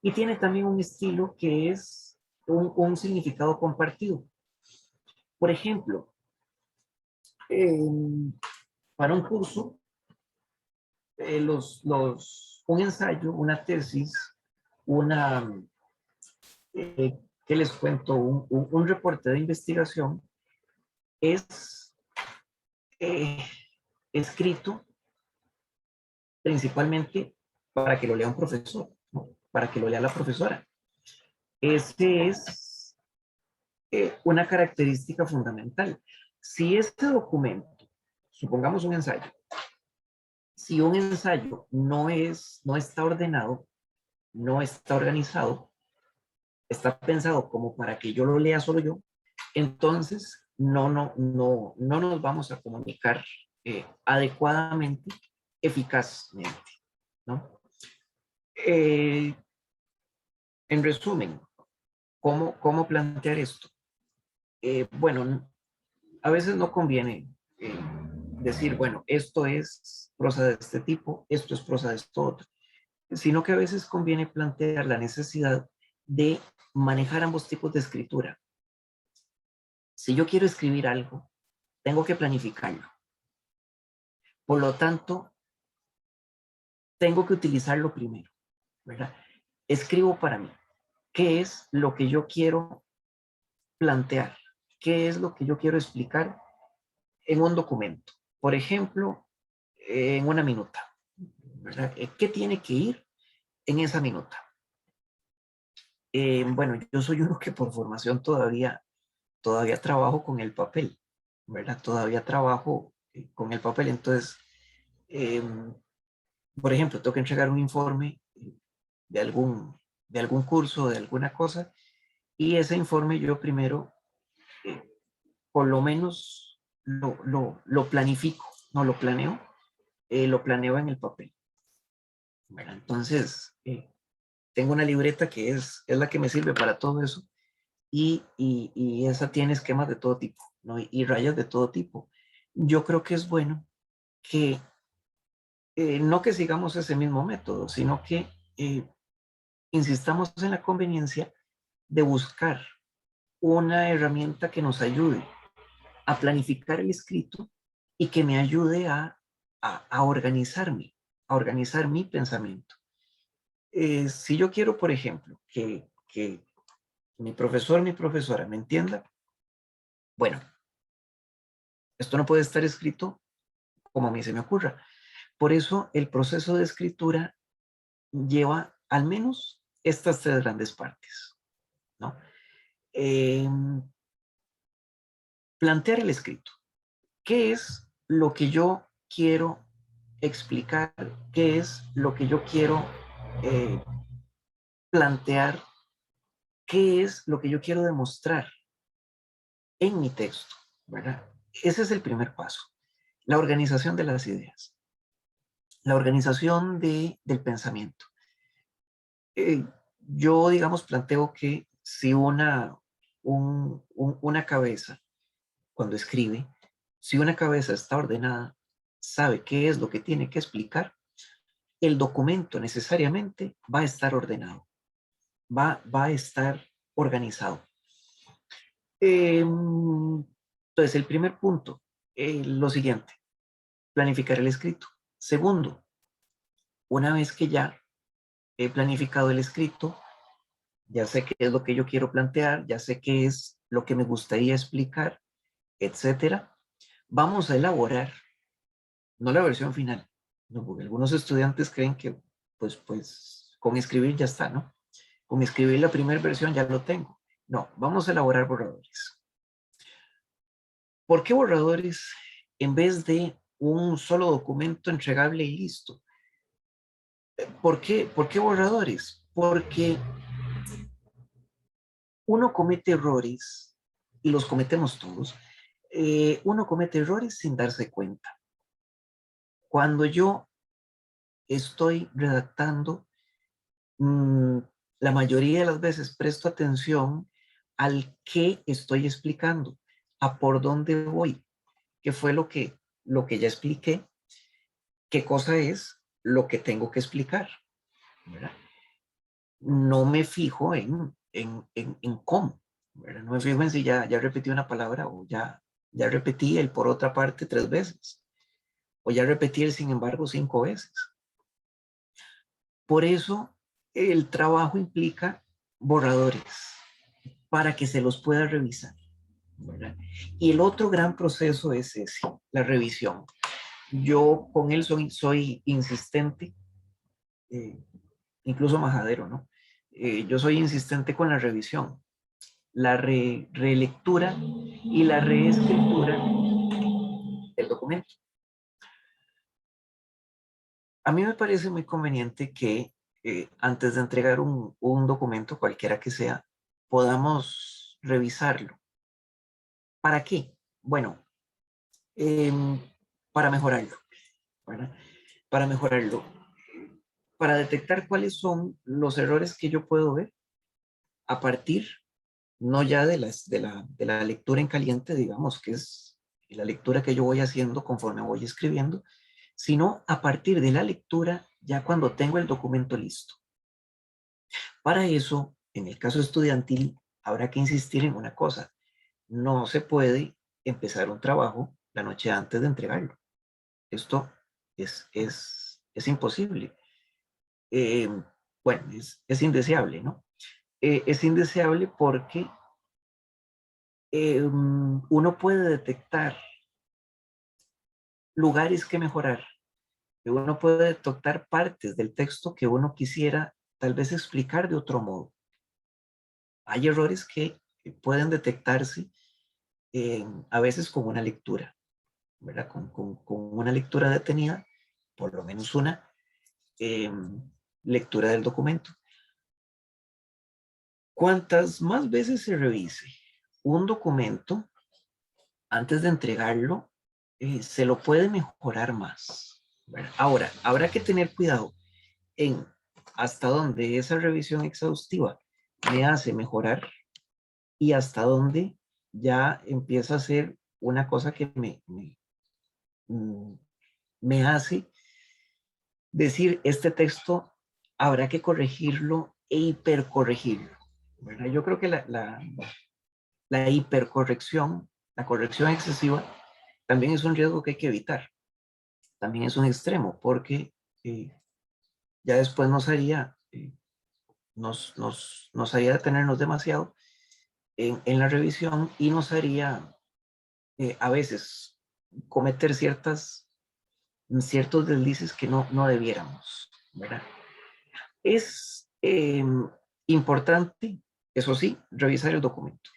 Y tiene también un estilo que es un significado compartido. Por ejemplo, para un curso, un ensayo, una tesis, una, ¿qué les cuento? Un reporte de investigación es eh, escrito principalmente para que lo lea un profesor, ¿no? Para que lo lea la profesora. Ese es una característica fundamental. Si este documento, supongamos un ensayo, si un ensayo no está ordenado, no está organizado, está pensado como para que yo lo lea solo yo, entonces no nos vamos a comunicar adecuadamente, eficazmente, ¿no? En resumen, ¿cómo plantear esto? Bueno, a veces no conviene decir, bueno, esto es prosa de este tipo, esto es prosa de esto otro, sino que a veces conviene plantear la necesidad de manejar ambos tipos de escritura. Si yo quiero escribir algo, tengo que planificarlo. Por lo tanto, tengo que utilizarlo primero, ¿verdad? Escribo para mí. ¿Qué es lo que yo quiero plantear? ¿Qué es lo que yo quiero explicar en un documento? Por ejemplo, en una minuta, ¿verdad? ¿Qué tiene que ir en esa minuta? Bueno, yo soy uno que por formación todavía trabajo con el papel, ¿verdad? Todavía trabajo con el papel. Entonces, eh, por ejemplo, tengo que entregar un informe de algún curso, de alguna cosa, y ese informe yo primero, eh, por lo menos, lo planifico, no lo planeo en el papel, ¿verdad? Entonces, tengo una libreta que es la que me sirve para todo eso, y esa tiene esquemas de todo tipo, ¿no? Y rayas de todo tipo. Yo creo que es bueno que no que sigamos ese mismo método, sino que insistamos en la conveniencia de buscar una herramienta que nos ayude a planificar el escrito y que me ayude a organizarme, a organizar mi pensamiento. Si yo quiero, por ejemplo, que mi profesor, mi profesora me entienda, bueno, esto no puede estar escrito como a mí se me ocurra. Por eso el proceso de escritura lleva al menos estas tres grandes partes, ¿no? Eh, plantear el escrito. ¿Qué es lo que yo quiero explicar? ¿Qué es lo que yo quiero plantear qué es lo que yo quiero demostrar en mi texto, ¿verdad? Ese es el primer paso. La organización de las ideas. La organización del pensamiento. Yo, digamos, planteo que si una cabeza, cuando escribe, si una cabeza está ordenada, sabe qué es lo que tiene que explicar, el documento necesariamente va a estar ordenado, va a estar organizado. Entonces, el primer punto, lo siguiente, planificar el escrito. Segundo, una vez que ya he planificado el escrito, ya sé qué es lo que yo quiero plantear, ya sé qué es lo que me gustaría explicar, etcétera, vamos a elaborar, no la versión final, no, porque algunos estudiantes creen que pues con escribir ya está, ¿no? Con escribir la primera versión ya lo tengo. No, vamos a elaborar borradores. ¿Por qué borradores en vez de un solo documento entregable y listo? ¿Por qué borradores? Porque uno comete errores, y los cometemos todos, uno comete errores sin darse cuenta. Cuando yo estoy redactando, la mayoría de las veces presto atención al qué estoy explicando, a por dónde voy, qué fue lo que ya expliqué, qué cosa es lo que tengo que explicar, ¿verdad? No me fijo en cómo, ¿verdad? No me fijo en si ya repetí una palabra o ya repetí el por otra parte 3 veces, o ya repetí el sin embargo 5 veces. Por eso el trabajo implica borradores para que se los pueda revisar, ¿verdad? Y el otro gran proceso es ese, la revisión. Yo con él soy insistente, incluso majadero, ¿no? Yo soy insistente con la revisión, la relectura y la reescritura del documento. A mí me parece muy conveniente que antes de entregar un documento, cualquiera que sea, podamos revisarlo. ¿Para qué? Bueno, para mejorarlo, ¿verdad? Para mejorarlo, para detectar cuáles son los errores que yo puedo ver a partir, no ya de la lectura en caliente, digamos, que es la lectura que yo voy haciendo conforme voy escribiendo, sino a partir de la lectura ya cuando tengo el documento listo. Para eso, en el caso estudiantil, habrá que insistir en una cosa. No se puede empezar un trabajo la noche antes de entregarlo. Esto es imposible. Bueno, es indeseable, ¿no? Es indeseable porque uno puede detectar lugares que mejorar. Uno puede detectar partes del texto que uno quisiera tal vez explicar de otro modo. Hay errores que pueden detectarse a veces con una lectura, ¿verdad? Con una lectura detenida, por lo menos una lectura del documento. Cuantas más veces se revise un documento antes de entregarlo, se lo puede mejorar más, ¿verdad? Ahora, habrá que tener cuidado en hasta dónde esa revisión exhaustiva me hace mejorar y hasta dónde ya empieza a ser una cosa que me hace decir, este texto habrá que corregirlo e hipercorregirlo, ¿verdad? Yo creo que la hipercorrección, la corrección excesiva, también es un riesgo que hay que evitar. También es un extremo, porque ya después nos haría detenernos demasiado en la revisión y nos haría a veces cometer ciertos deslices que no debiéramos, ¿verdad? Es importante, eso sí, revisar el documento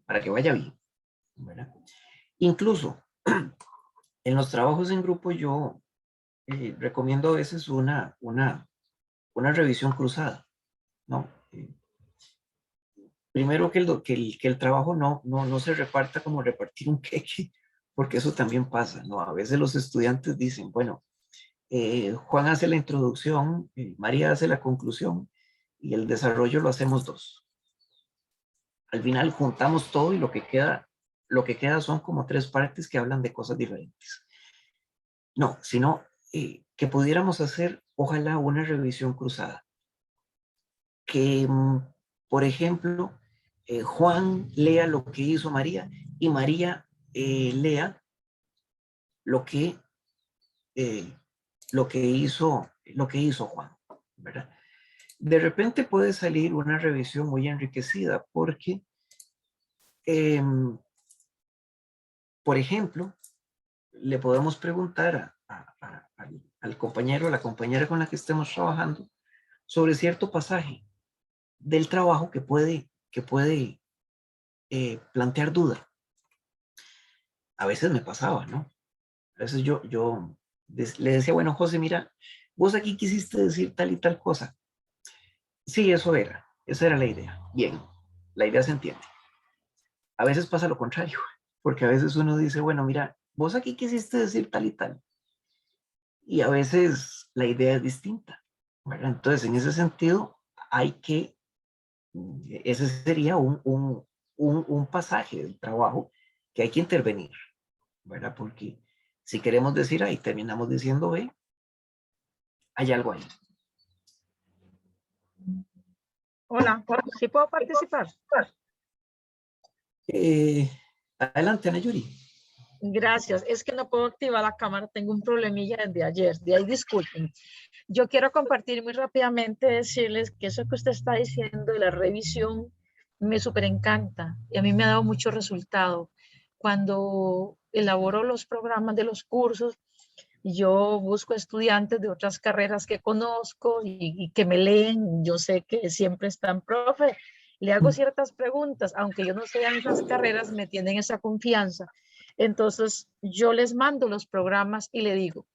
para que vaya bien, ¿verdad? Incluso en los trabajos en grupo yo recomiendo a veces una revisión cruzada, ¿no? Primero que el trabajo no se reparta como repartir un queque, porque eso también pasa, ¿no? A veces los estudiantes dicen, bueno, Juan hace la introducción, María hace la conclusión y el desarrollo lo hacemos dos. Al final juntamos todo y lo que queda son como 3 partes que hablan de cosas diferentes. No, sino que pudiéramos hacer, ojalá, una revisión cruzada. Que, por ejemplo, Juan lea lo que hizo María y María lea lo que, eh, lo que hizo Juan, ¿verdad? De repente puede salir una revisión muy enriquecida porque, por ejemplo, le podemos preguntar al compañero o la compañera con la que estemos trabajando sobre cierto pasaje del trabajo que puede plantear duda. A veces me pasaba, ¿no? A veces yo le decía, bueno, José, mira, vos aquí quisiste decir tal y tal cosa. Sí, esa era la idea. Bien, la idea se entiende. A veces pasa lo contrario, porque a veces uno dice, bueno, mira, vos aquí quisiste decir tal y tal. Y a veces la idea es distinta, ¿verdad? Entonces, en ese sentido, ese sería un pasaje del trabajo que hay que intervenir, ¿verdad? Porque si queremos decir A y terminamos diciendo B, hay algo ahí. Hola, ¿sí puedo participar? Adelante, Ana Yuri. Gracias. Es que no puedo activar la cámara, tengo un problemilla desde ayer, de ahí disculpen. Yo quiero compartir muy rápidamente, decirles que eso que usted está diciendo de la revisión me súper encanta y a mí me ha dado mucho resultado. Cuando elaboro los programas de los cursos, yo busco estudiantes de otras carreras que conozco y que me leen. Yo sé que siempre están, profe, le hago ciertas preguntas, aunque yo no sea en esas carreras, me tienen esa confianza. Entonces, yo les mando los programas y le digo,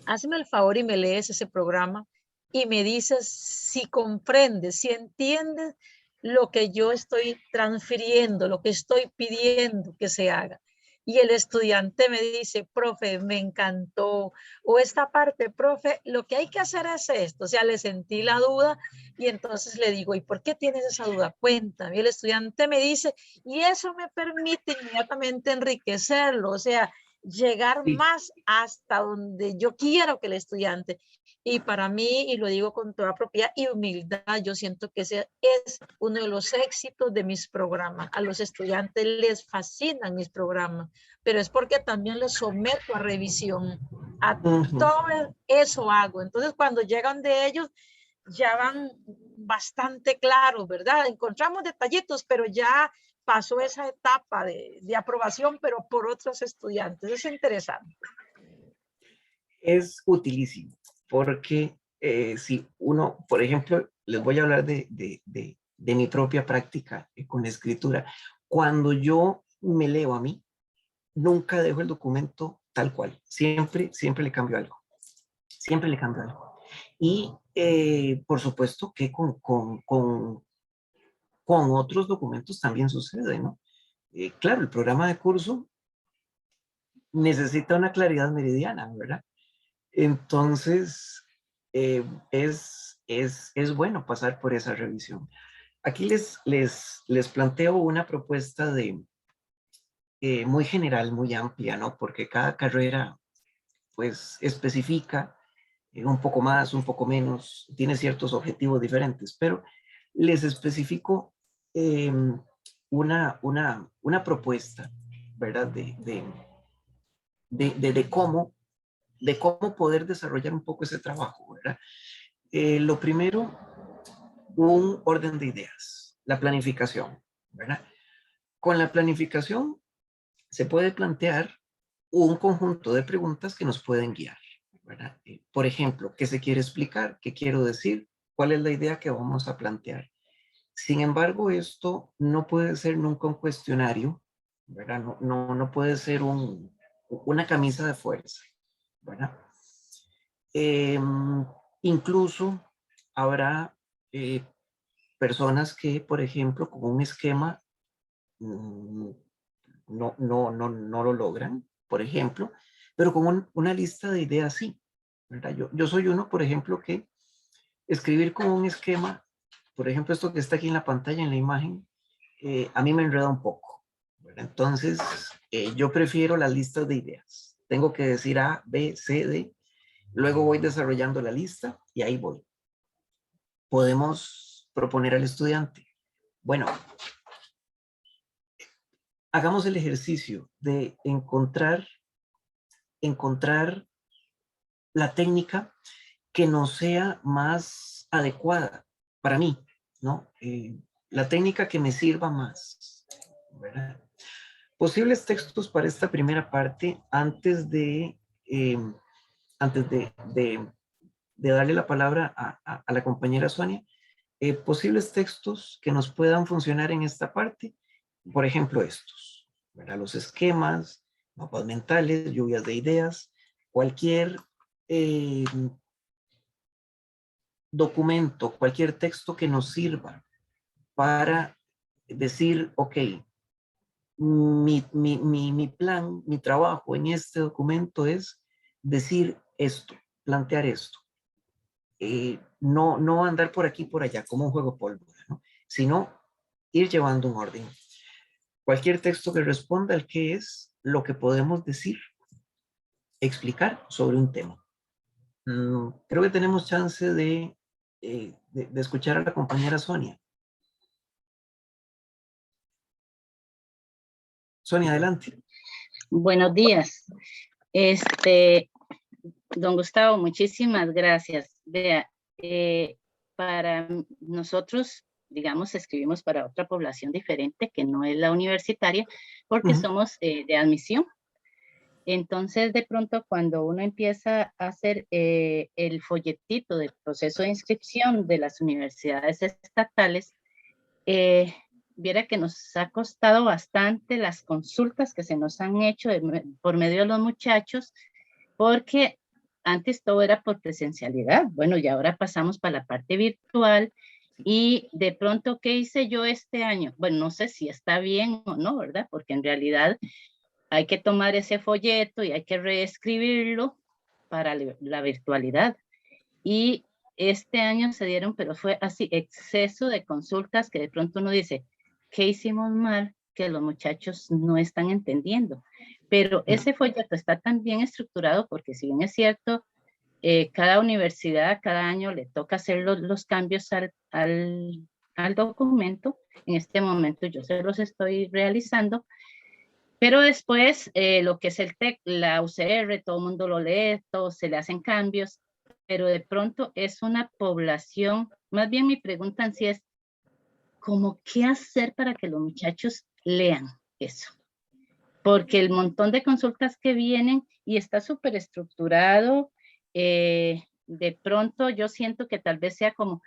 hazme el favor y me lees ese programa y me dices si comprendes, si entiendes lo que yo estoy transfiriendo, lo que estoy pidiendo que se haga. Y el estudiante me dice, profe, me encantó, o esta parte, profe, lo que hay que hacer es esto. O sea, le sentí la duda y entonces le digo, ¿y por qué tienes esa duda? Cuéntame. Y el estudiante me dice, y eso me permite inmediatamente enriquecerlo, o sea, llegar más hasta donde yo quiero que el estudiante. Y para mí, y lo digo con toda propiedad y humildad, yo siento que ese es uno de los éxitos de mis programas. A los estudiantes les fascinan mis programas, pero es porque también los someto a revisión. A todo eso hago. Entonces, cuando llegan de ellos, ya van bastante claros, ¿verdad? Encontramos detallitos, pero ya pasó esa etapa de aprobación, pero por otros estudiantes. Es interesante. Es utilísimo, porque si uno, por ejemplo, les voy a hablar de mi propia práctica con la escritura. Cuando yo me leo a mí, nunca dejo el documento tal cual. Siempre le cambio algo. Siempre le cambio algo. Y por supuesto que con otros documentos también sucede, ¿no? Claro, el programa de curso necesita una claridad meridiana, ¿verdad? Entonces, es bueno pasar por esa revisión. Aquí les planteo una propuesta muy general, muy amplia, ¿no? Porque cada carrera, pues, especifica un poco más, un poco menos, tiene ciertos objetivos diferentes, pero les especifico una propuesta, ¿verdad? De cómo poder desarrollar un poco ese trabajo, ¿verdad? Lo primero, un orden de ideas, la planificación, ¿verdad? Con la planificación se puede plantear un conjunto de preguntas que nos pueden guiar, ¿verdad? Por ejemplo, ¿qué se quiere explicar? ¿Qué quiero decir? ¿Cuál es la idea que vamos a plantear? Sin embargo, esto no puede ser nunca un cuestionario, ¿verdad? No puede ser una camisa de fuerza, ¿verdad? Incluso habrá personas que, por ejemplo, con un esquema no lo logran, por ejemplo, pero con una lista de ideas sí, ¿verdad? Yo soy uno, por ejemplo, que escribir con un esquema, por ejemplo, esto que está aquí en la pantalla, en la imagen, a mí me enreda un poco, ¿verdad? Entonces, yo prefiero las listas de ideas. Tengo que decir A, B, C, D, luego voy desarrollando la lista y ahí voy. Podemos proponer al estudiante, bueno, hagamos el ejercicio de encontrar la técnica que nos sea más adecuada para mí, ¿no? La técnica que me sirva más, ¿verdad? Posibles textos para esta primera parte, antes de darle la palabra a la compañera Sonia, posibles textos que nos puedan funcionar en esta parte, por ejemplo estos, ¿verdad? Los esquemas, mapas mentales, lluvias de ideas, cualquier documento, cualquier texto que nos sirva para decir, ok, mi plan, mi trabajo en este documento es decir esto, plantear esto. No andar por aquí y por allá como un juego pólvora, ¿no? Sino ir llevando un orden. Cualquier texto que responda al qué es lo que podemos decir, explicar sobre un tema. Creo que tenemos chance de escuchar a la compañera Sonia. Sonia, adelante. Buenos días. Don Gustavo, muchísimas gracias. Vea, para nosotros, digamos, escribimos para otra población diferente que no es la universitaria, porque somos de admisión. Entonces, de pronto, cuando uno empieza a hacer el folletito del proceso de inscripción de las universidades estatales, viera que nos ha costado bastante las consultas que se nos han hecho por medio de los muchachos, porque antes todo era por presencialidad. Bueno, y ahora pasamos para la parte virtual y de pronto, ¿qué hice yo este año? Bueno, no sé si está bien o no, ¿verdad? Porque en realidad hay que tomar ese folleto y hay que reescribirlo para la virtualidad. Y este año se dieron, pero fue así, exceso de consultas que de pronto uno dice, ¿qué hicimos mal? Que los muchachos no están entendiendo. Pero ese folleto está tan bien estructurado porque si bien es cierto, cada universidad, cada año le toca hacer los cambios al documento. En este momento yo se los estoy realizando. Pero después, lo que es el TEC, la UCR, todo el mundo lo lee, todo se le hacen cambios, pero de pronto es una población, más bien mi pregunta en sí es, ¿cómo qué hacer para que los muchachos lean eso? Porque el montón de consultas que vienen y está súper estructurado, de pronto yo siento que tal vez sea como,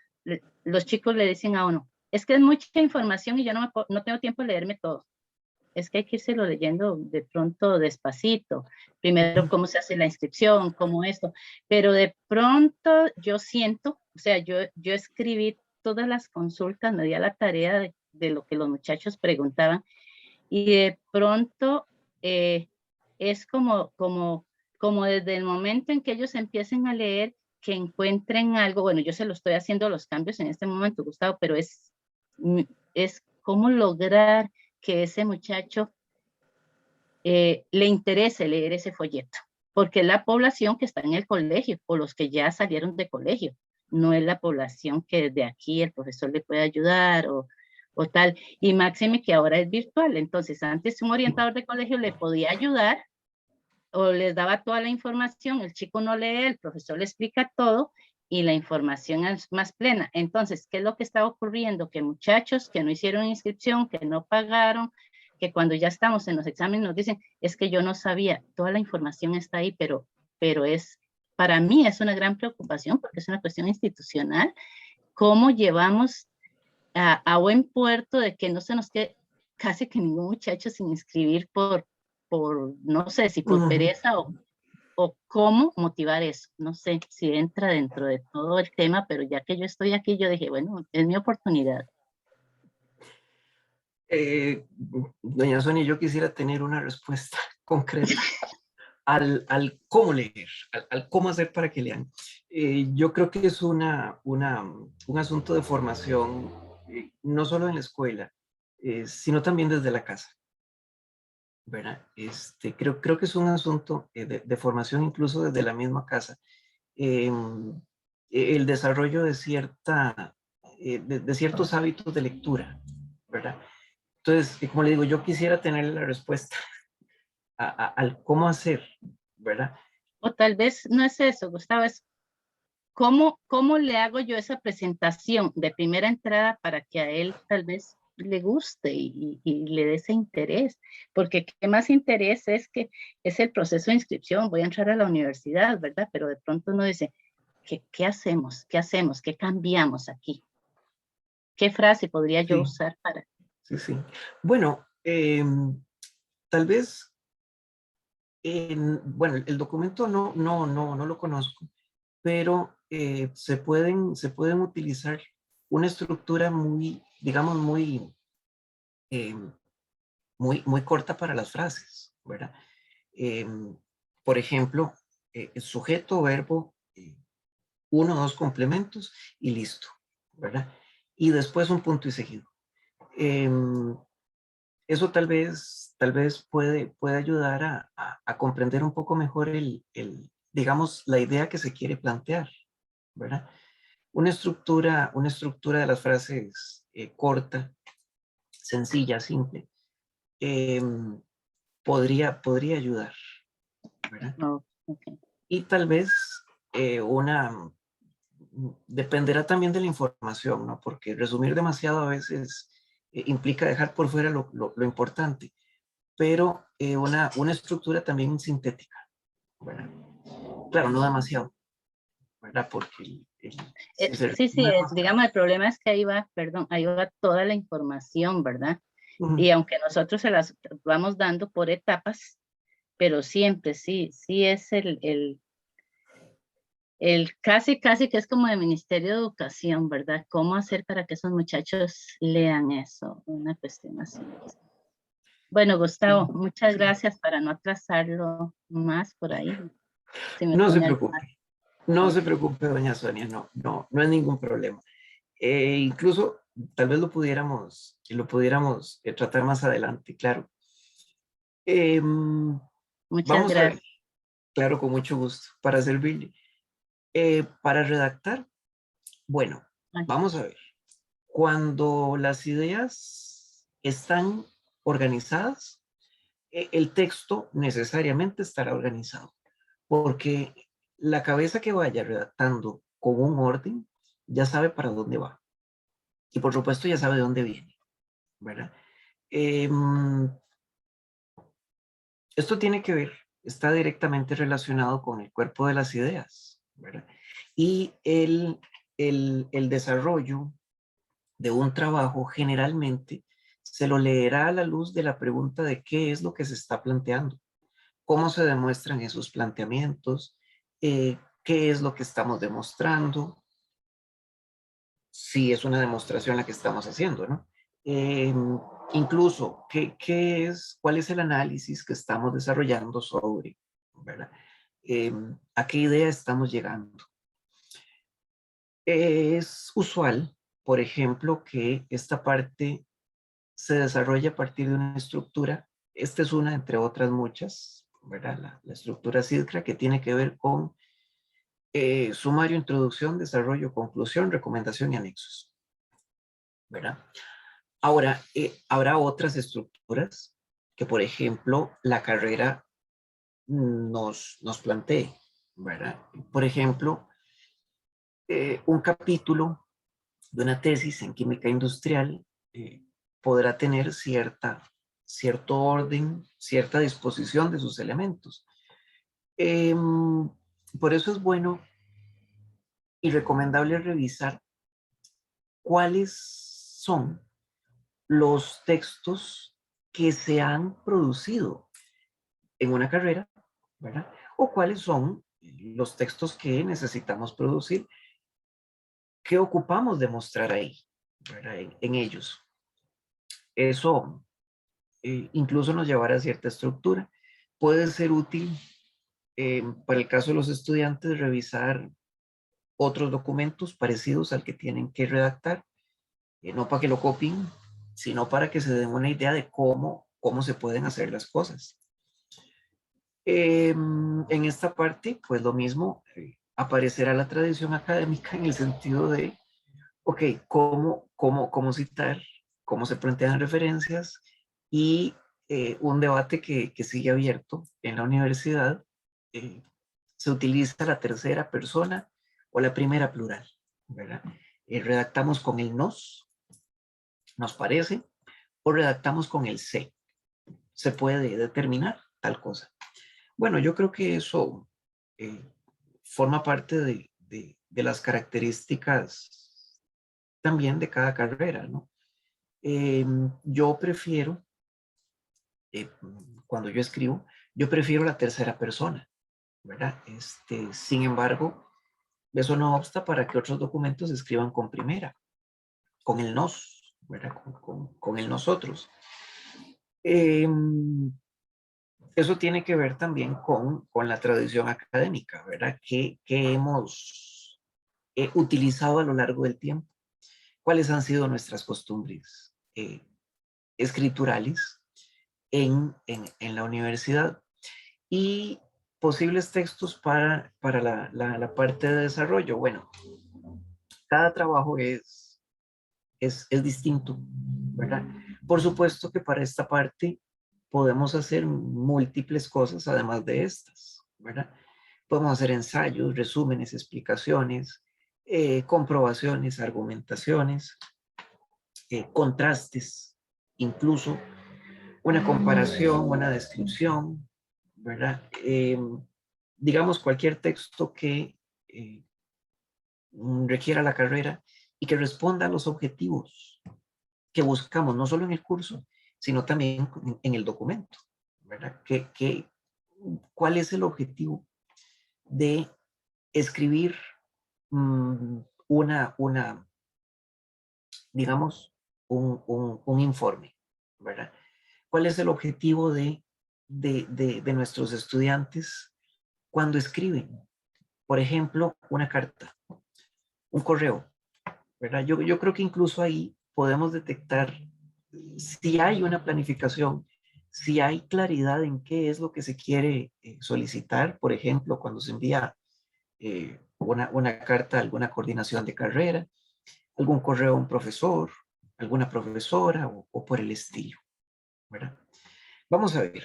los chicos le dicen a uno, es que es mucha información y yo no tengo tiempo de leerme todo. Es que hay que irse leyendo de pronto despacito. Primero, cómo se hace la inscripción, cómo esto. Pero de pronto yo siento, o sea, yo escribí todas las consultas, me di a la tarea de lo que los muchachos preguntaban y de pronto es como desde el momento en que ellos empiecen a leer, que encuentren algo. Bueno, yo se lo estoy haciendo los cambios en este momento, Gustavo, pero es cómo lograr que ese muchacho le interese leer ese folleto, porque es la población que está en el colegio o los que ya salieron de colegio, no es la población que desde aquí el profesor le puede ayudar o tal, y máxime que ahora es virtual. Entonces antes un orientador de colegio le podía ayudar o les daba toda la información, el chico no lee, el profesor le explica todo y la información es más plena. Entonces, ¿qué es lo que está ocurriendo? Que muchachos que no hicieron inscripción, que no pagaron, que cuando ya estamos en los exámenes nos dicen, es que yo no sabía, toda la información está ahí, pero para mí es una gran preocupación porque es una cuestión institucional. ¿Cómo llevamos a buen puerto de que no se nos quede casi que ningún muchacho sin inscribir por no sé si por pereza o cómo motivar eso. No sé si entra dentro de todo el tema, pero ya que yo estoy aquí, yo dije, bueno, es mi oportunidad. Doña Sonia, yo quisiera tener una respuesta concreta al cómo leer, al cómo hacer para que lean. Yo creo que es un asunto de formación, no solo en la escuela, sino también desde la casa, ¿verdad? Creo que es un asunto de formación incluso desde la misma casa. El desarrollo de ciertos hábitos de lectura, ¿verdad? Entonces, como le digo, yo quisiera tener la respuesta al cómo hacer, ¿verdad? O tal vez no es eso, Gustavo, es cómo le hago yo esa presentación de primera entrada para que a él tal vez le guste y le dé ese interés, porque qué más interés es que es el proceso de inscripción, voy a entrar a la universidad, ¿verdad? Pero de pronto uno dice, ¿qué hacemos? ¿Qué hacemos? ¿Qué cambiamos aquí? ¿Qué frase podría yo usar para? Sí, sí. Bueno, tal vez, bueno, el documento no lo conozco, pero se pueden utilizar una estructura muy, digamos, muy corta para las frases, ¿verdad? Por ejemplo, sujeto, verbo, uno, dos complementos y listo, ¿verdad? Y después un punto y seguido. Eso tal vez puede ayudar a comprender un poco mejor digamos, la idea que se quiere plantear, ¿verdad? Una estructura de las frases corta, sencilla, simple, podría ayudar, ¿verdad? No, okay. Y tal vez dependerá también de la información, ¿no? Porque resumir demasiado a veces implica dejar por fuera lo importante, pero una estructura también sintética, ¿verdad? Claro, no demasiado, ¿verdad? Porque si se Sí, resume demasiado, digamos, el problema es que ahí va toda la información, ¿verdad? Y aunque nosotros se las vamos dando por etapas, pero siempre sí es el casi que es como el Ministerio de Educación, ¿verdad? ¿Cómo hacer para que esos muchachos lean eso? Una cuestión así. Bueno, Gustavo, muchas gracias para no atrasarlo más por ahí. Si me no se pone a preocupe. llamar. No se Okay. preocupe, doña Sonia, no es ningún problema. Incluso tal vez lo pudiéramos tratar más adelante, claro. Muchas Vamos a ver, gracias. claro, con mucho gusto, para servirle. Para redactar, bueno, Ay, vamos a ver. Cuando las ideas están organizadas, el texto necesariamente estará organizado, porque la cabeza que vaya redactando con un orden ya sabe para dónde va. Y por supuesto ya sabe de dónde viene, ¿verdad? Esto está directamente relacionado con el cuerpo de las ideas, ¿verdad? Y el desarrollo de un trabajo generalmente se lo leerá a la luz de la pregunta de qué es lo que se está planteando, cómo se demuestran esos planteamientos, qué es lo que estamos demostrando, si es una demostración la que estamos haciendo, ¿no? Incluso, cuál es el análisis que estamos desarrollando sobre, ¿verdad? ¿A qué idea estamos llegando? Es usual, por ejemplo, que esta parte se desarrolla a partir de una estructura. Esta es una entre otras muchas, ¿verdad? La estructura CIDCRA, que tiene que ver con sumario, introducción, desarrollo, conclusión, recomendación y anexos, ¿verdad? Ahora, habrá otras estructuras que, por ejemplo, la carrera nos plantee, ¿verdad? Por ejemplo, un capítulo de una tesis en química industrial podrá tener cierto orden, cierta disposición de sus elementos. Por eso es bueno y recomendable revisar cuáles son los textos que se han producido en una carrera, ¿verdad? o cuáles son los textos que necesitamos producir, qué ocupamos de mostrar ahí, ¿verdad? En ellos. Eso incluso nos llevará a cierta estructura. Puede ser útil para el caso de los estudiantes revisar otros documentos parecidos al que tienen que redactar, no para que lo copien, sino para que se den una idea de cómo se pueden hacer las cosas. En esta parte, pues lo mismo, aparecerá la tradición académica en el sentido de, ok, cómo citar, cómo se plantean referencias y un debate que sigue abierto en la universidad. Se utiliza la tercera persona o la primera plural, ¿verdad? Redactamos con el nos parece, o redactamos con el se puede determinar tal cosa. Bueno, yo creo que eso forma parte de las características también de cada carrera, ¿no? Yo prefiero, cuando yo escribo, yo prefiero la tercera persona, ¿verdad? Sin embargo, eso no obsta para que otros documentos se escriban con primera, con el nos, ¿verdad? Con el nosotros. Eso tiene que ver también con la tradición académica, ¿verdad? Que hemos utilizado a lo largo del tiempo. ¿Cuáles han sido nuestras costumbres escriturales en la universidad? Y posibles textos para la parte de desarrollo. Bueno, cada trabajo es distinto, ¿verdad? Por supuesto que para esta parte podemos hacer múltiples cosas además de estas, ¿verdad? Podemos hacer ensayos, resúmenes, explicaciones, comprobaciones, argumentaciones, contrastes, incluso una comparación, una descripción, ¿verdad? Digamos, cualquier texto que requiera la carrera y que responda a los objetivos que buscamos, no solo en el curso, sino también en el documento, ¿verdad? ¿Cuál es el objetivo de escribir digamos, un informe, ¿verdad? ¿Cuál es el objetivo de nuestros estudiantes cuando escriben? Por ejemplo, una carta, un correo, ¿verdad? Yo creo que incluso ahí podemos detectar si hay una planificación, si hay claridad en qué es lo que se quiere solicitar. Por ejemplo, cuando se envía una carta a alguna coordinación de carrera, algún correo a un profesor, alguna profesora o por el estilo, ¿verdad? Vamos a ver.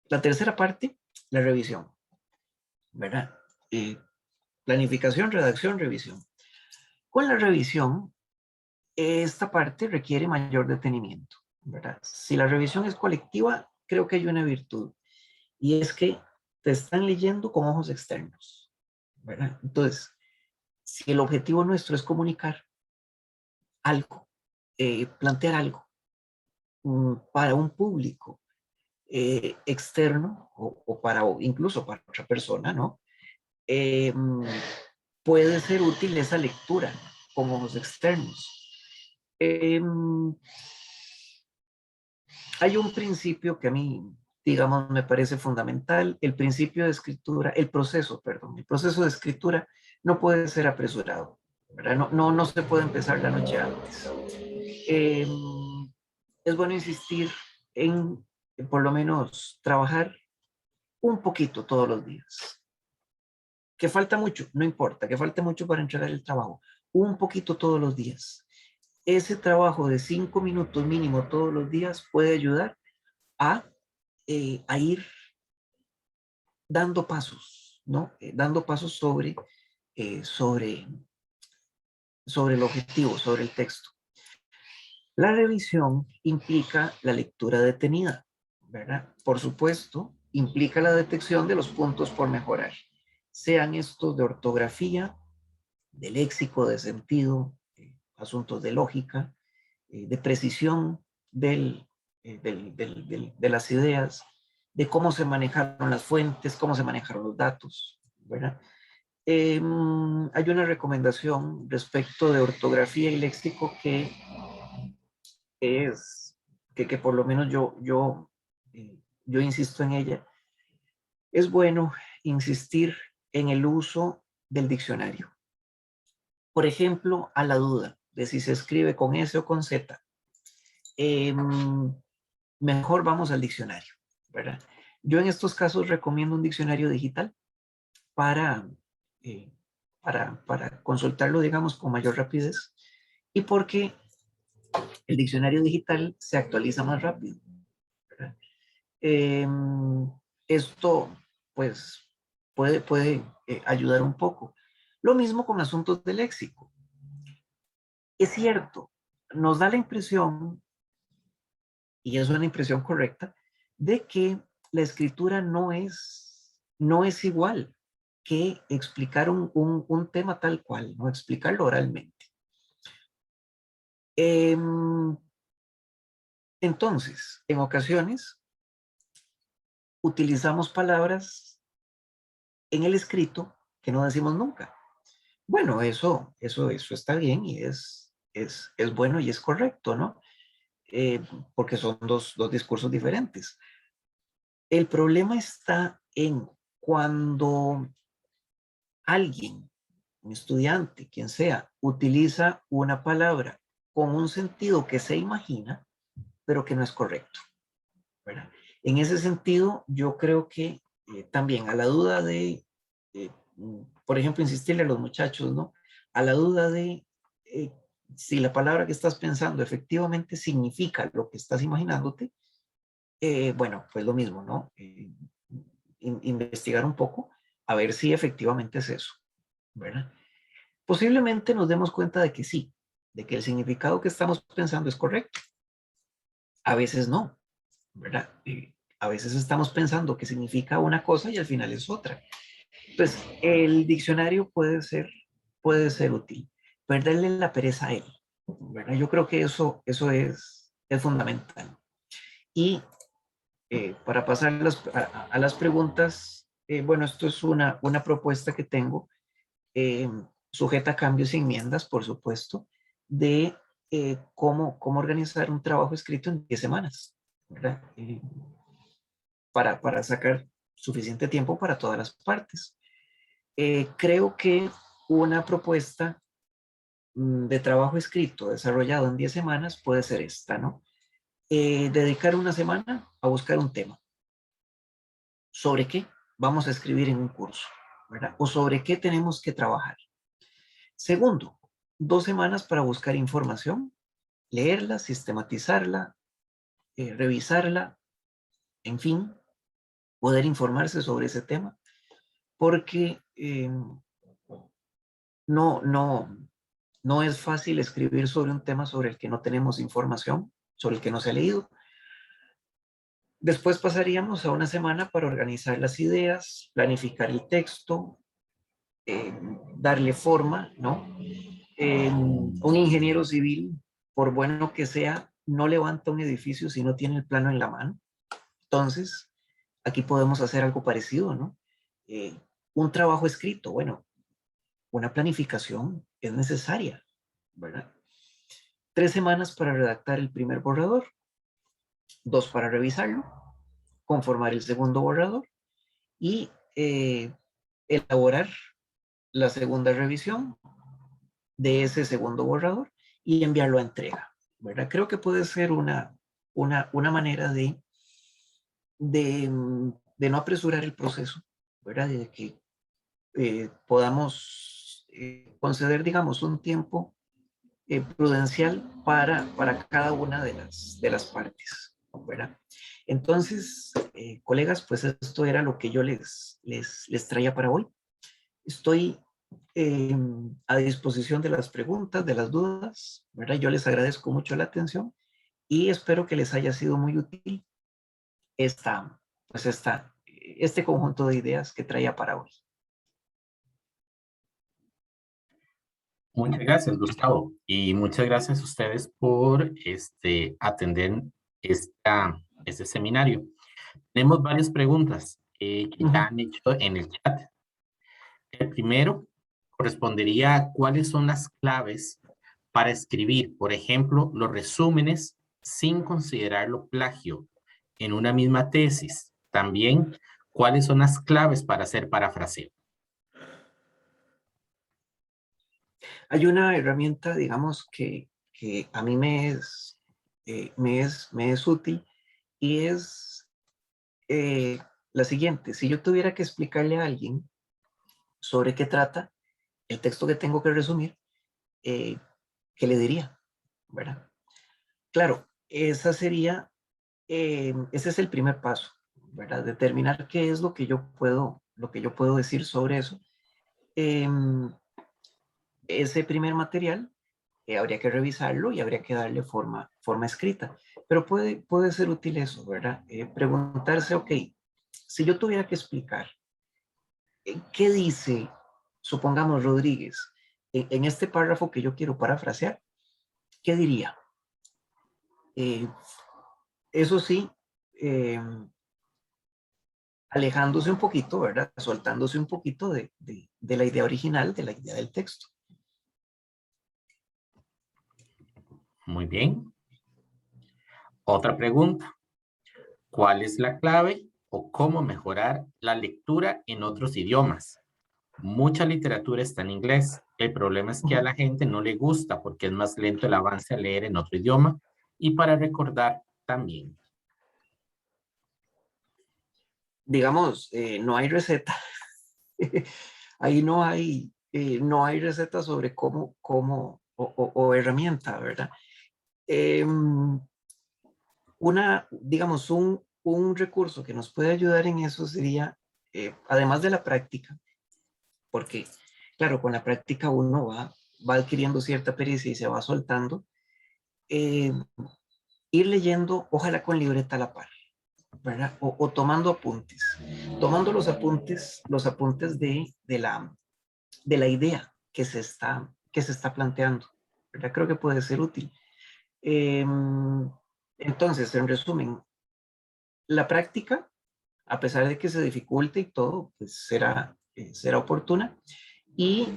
La tercera parte, la revisión, ¿verdad? Planificación, redacción, revisión. Con la revisión, esta parte requiere mayor detenimiento, ¿verdad? Si la revisión es colectiva, creo que hay una virtud, y es que te están leyendo con ojos externos, ¿verdad? Entonces, si el objetivo nuestro es comunicar algo, plantear algo para un público externo o incluso para otra persona, ¿no? Puede ser útil esa lectura con ojos externos. Hay un principio que a mí, digamos, me parece fundamental, el principio de escritura, el proceso de escritura no puede ser apresurado, ¿verdad? No se puede empezar la noche antes. Es bueno insistir en por lo menos trabajar un poquito todos los días. Que falta mucho, no importa, que falte mucho para entregar el trabajo, un poquito todos los días. Ese trabajo de 5 minutos mínimo todos los días puede ayudar a ir dando pasos, ¿no? Dando pasos sobre el objetivo, sobre el texto. La revisión implica la lectura detenida, ¿verdad? Por supuesto, implica la detección de los puntos por mejorar, sean estos de ortografía, de léxico, de sentido, asuntos de lógica, de precisión de las ideas, de cómo se manejaron las fuentes, cómo se manejaron los datos, ¿verdad? Hay una recomendación respecto de ortografía y léxico que es, que por lo menos yo insisto en ella. Es bueno insistir en el uso del diccionario. Por ejemplo, a la duda de si se escribe con S o con Z, mejor vamos al diccionario, ¿verdad? Yo en estos casos recomiendo un diccionario digital para consultarlo, digamos, con mayor rapidez y porque el diccionario digital se actualiza más rápido, ¿verdad? Esto, pues, puede ayudar un poco. Lo mismo con asuntos de léxico. Es cierto, nos da la impresión, y es una impresión correcta, de que la escritura no es igual que explicar un tema tal cual, no explicarlo oralmente. Entonces, en ocasiones, utilizamos palabras en el escrito que no decimos nunca. Bueno, eso está bien y es bueno y es correcto, ¿no? Porque son dos discursos diferentes. El problema está en cuando alguien, un estudiante, quien sea, utiliza una palabra con un sentido que se imagina, pero que no es correcto, ¿verdad? En ese sentido, yo creo que también a la duda de, por ejemplo, insistirle a los muchachos, ¿no? A la duda de si la palabra que estás pensando efectivamente significa lo que estás imaginándote, bueno, pues lo mismo, ¿no? Investigar un poco a ver si efectivamente es eso, ¿verdad? Posiblemente nos demos cuenta de que sí, de que el significado que estamos pensando es correcto. A veces no, ¿verdad? A veces estamos pensando que significa una cosa y al final es otra. Pues el diccionario puede ser útil. Perderle la pereza a él, ¿verdad? Yo creo que eso es fundamental. Y para pasar a las preguntas, bueno, esto es una propuesta que tengo, sujeta a cambios y enmiendas, por supuesto, de cómo organizar un trabajo escrito en 10 semanas, ¿verdad? Para sacar suficiente tiempo para todas las partes. Creo que una propuesta de trabajo escrito desarrollado en 10 semanas puede ser esta, ¿no? Dedicar una semana a buscar un tema. ¿Sobre qué vamos a escribir en un curso? ¿Verdad? O sobre qué tenemos que trabajar. Segundo, 2 semanas para buscar información, leerla, sistematizarla, revisarla, en fin, poder informarse sobre ese tema, porque no es fácil escribir sobre un tema sobre el que no tenemos información, sobre el que no se ha leído. Después pasaríamos a una semana para organizar las ideas, planificar el texto, darle forma, ¿no? Un ingeniero civil, por bueno que sea, no levanta un edificio si no tiene el plano en la mano. Entonces, aquí podemos hacer algo parecido, ¿no? Un trabajo escrito, bueno, una planificación es necesaria, ¿verdad? 3 semanas para redactar el primer borrador, 2 para revisarlo, conformar el segundo borrador y elaborar la segunda revisión de ese segundo borrador y enviarlo a entrega, ¿verdad? Creo que puede ser una manera de no apresurar el proceso, ¿verdad? De que podamos conceder, digamos, un tiempo prudencial para cada una de las partes, ¿verdad? Entonces, colegas, pues esto era lo que yo les traía para hoy. Estoy a disposición de las preguntas, de las dudas, ¿verdad? Yo les agradezco mucho la atención y espero que les haya sido muy útil este conjunto de ideas que traía para hoy. Muchas gracias, Gustavo. Y muchas gracias a ustedes por atender este seminario. Tenemos varias preguntas que ya han hecho en el chat. El primero correspondería a cuáles son las claves para escribir, por ejemplo, los resúmenes sin considerarlo plagio en una misma tesis. También, cuáles son las claves para hacer parafraseo. Hay una herramienta, digamos, que a mí me es útil y es la siguiente. Si yo tuviera que explicarle a alguien sobre qué trata el texto que tengo que resumir, ¿qué le diría? ¿Verdad? Claro, ese es el primer paso, ¿verdad? Determinar qué es lo que yo puedo decir sobre eso. Ese primer material habría que revisarlo y habría que darle forma escrita. Pero puede ser útil eso, ¿verdad? Preguntarse, ok, si yo tuviera que explicar, ¿qué dice, supongamos, Rodríguez, en este párrafo que yo quiero parafrasear? ¿Qué diría? Eso sí, alejándose un poquito, ¿verdad? Soltándose un poquito de la idea original, de la idea del texto. Muy bien. Otra pregunta. ¿Cuál es la clave o cómo mejorar la lectura en otros idiomas? Mucha literatura está en inglés. El problema es que a la gente no le gusta porque es más lento el avance a leer en otro idioma y para recordar también. Digamos, no hay receta. Ahí no hay receta sobre cómo o herramienta, ¿verdad? Digamos, un recurso que nos puede ayudar en eso sería, además de la práctica, porque, claro, con la práctica uno va adquiriendo cierta pericia y se va soltando, ir leyendo, ojalá con libreta a la par, ¿verdad? O tomando apuntes. Tomando los apuntes de la idea que se está planteando, ¿verdad? Creo que puede ser útil. Entonces, en resumen, la práctica, a pesar de que se dificulte y todo, pues será oportuna. Y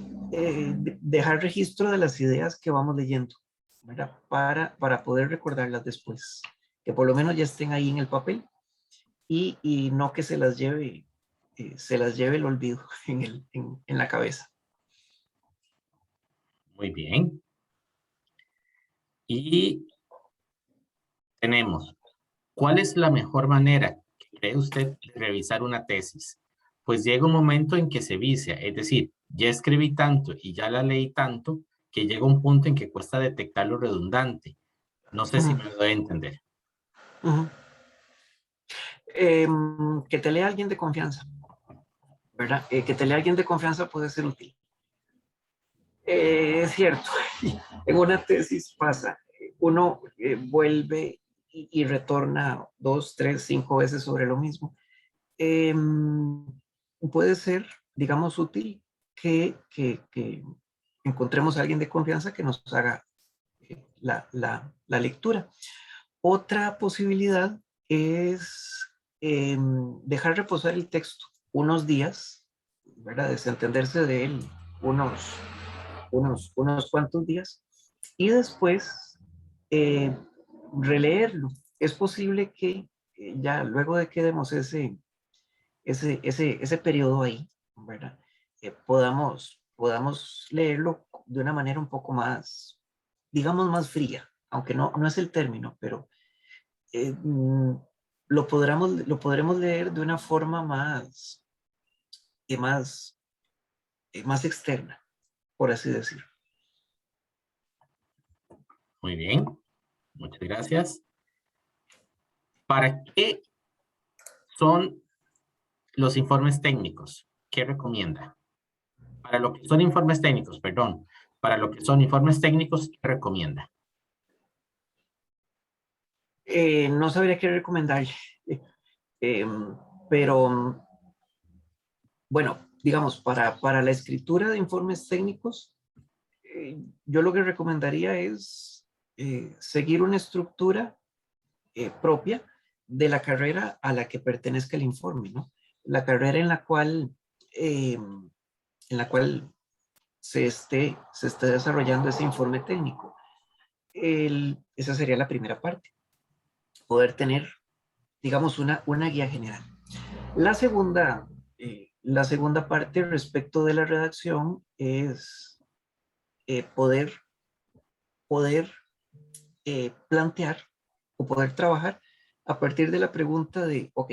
dejar registro de las ideas que vamos leyendo, ¿verdad? Para poder recordarlas después. Que por lo menos ya estén ahí en el papel y no que se las lleve el olvido en la cabeza. Muy bien. Y tenemos, ¿cuál es la mejor manera que cree usted de revisar una tesis? Pues llega un momento en que se vicia, es decir, ya escribí tanto y ya la leí tanto que llega un punto en que cuesta detectar lo redundante. No sé si me doy a entender. Que te lea alguien de confianza, ¿verdad? Que te lea alguien de confianza puede ser útil. Es cierto, en una tesis pasa, uno vuelve y retorna 2, 3, 5 veces sobre lo mismo. Puede ser, digamos, útil que encontremos a alguien de confianza que nos haga la lectura. Otra posibilidad es dejar reposar el texto unos días, ¿verdad? Desentenderse de él unos cuantos días y después releerlo. Es posible que ya luego de que demos ese periodo ahí, ¿verdad? Podamos leerlo de una manera un poco más, digamos, más fría, aunque no es el término, pero lo podremos leer de una forma más externa, por así decirlo. Muy bien, muchas gracias. ¿Para qué son los informes técnicos? ¿Qué recomienda? Para lo que son informes técnicos, perdón. Para lo que son informes técnicos, ¿qué recomienda? No sabría qué recomendarle, pero bueno, digamos, para la escritura de informes técnicos, yo lo que recomendaría es seguir una estructura propia de la carrera a la que pertenezca el informe, ¿no? La carrera en la cual se esté desarrollando ese informe técnico. Esa sería la primera parte. Poder tener, digamos, una guía general. La segunda parte respecto de la redacción es poder plantear o poder trabajar a partir de la pregunta de, ok,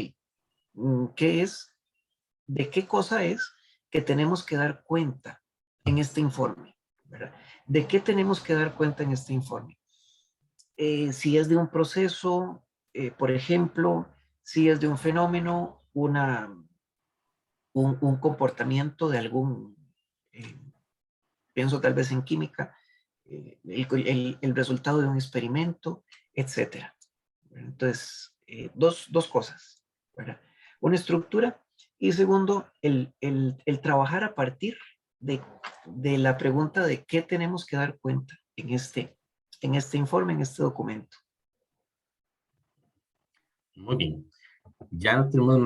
¿de qué cosa es que tenemos que dar cuenta en este informe? ¿Verdad? ¿De qué tenemos que dar cuenta en este informe? Si es de un proceso, por ejemplo, si es de un fenómeno, un comportamiento de algún, pienso tal vez en química, el resultado de un experimento, etcétera. Entonces, dos cosas, ¿verdad? Una estructura y segundo, el trabajar a partir de la pregunta de qué tenemos que dar cuenta en este informe, en este documento. Muy bien. Ya no tenemos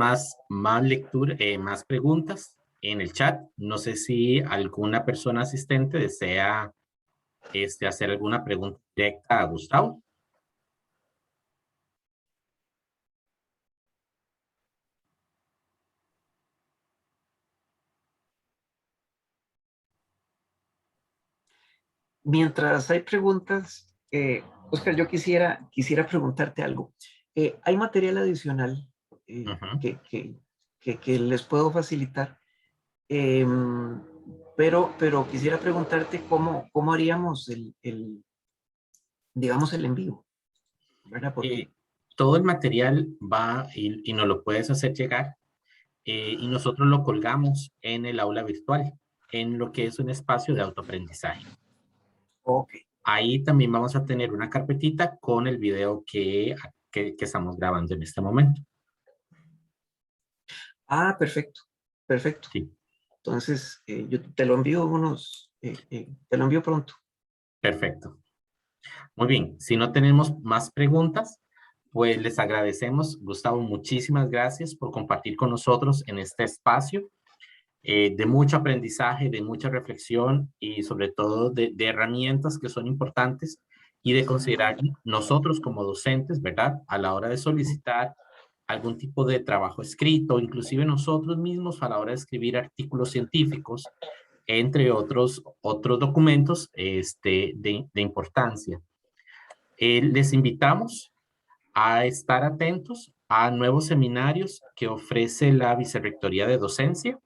más lectura, más preguntas en el chat. No sé si alguna persona asistente desea hacer alguna pregunta directa a Gustavo. Mientras hay preguntas, Oscar, yo quisiera preguntarte algo. ¿Hay material adicional que les puedo facilitar? Pero quisiera preguntarte cómo haríamos digamos, el envío, ¿verdad? Porque todo el material va y nos lo puedes hacer llegar y nosotros lo colgamos en el aula virtual, en lo que es un espacio de autoaprendizaje. okay. Ahí también vamos a tener una carpetita con el video que estamos grabando en este momento. Ah, perfecto. Sí. Entonces, yo te lo envío te lo envío pronto. Perfecto. Muy bien, si no tenemos más preguntas, pues les agradecemos. Gustavo, muchísimas gracias por compartir con nosotros en este espacio de mucho aprendizaje, de mucha reflexión y sobre todo de herramientas que son importantes y de considerar nosotros como docentes, ¿verdad? A la hora de solicitar algún tipo de trabajo escrito, inclusive nosotros mismos a la hora de escribir artículos científicos, entre otros documentos de importancia. Les invitamos a estar atentos a nuevos seminarios que ofrece la Vicerrectoría de Docencia.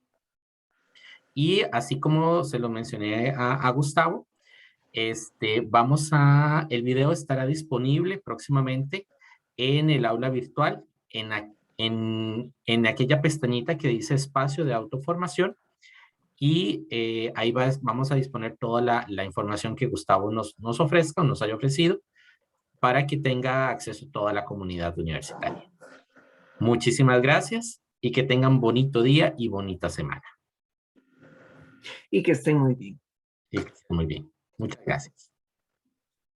Y así como se lo mencioné a Gustavo, el video estará disponible próximamente en el aula virtual, en aquella pestañita que dice espacio de autoformación. Y ahí vamos a disponer toda la información que Gustavo nos ofrezca o nos haya ofrecido para que tenga acceso a toda la comunidad universitaria. Muchísimas gracias y que tengan bonito día y bonita semana. Y que estén muy bien. Y que estén muy bien. Muchas gracias.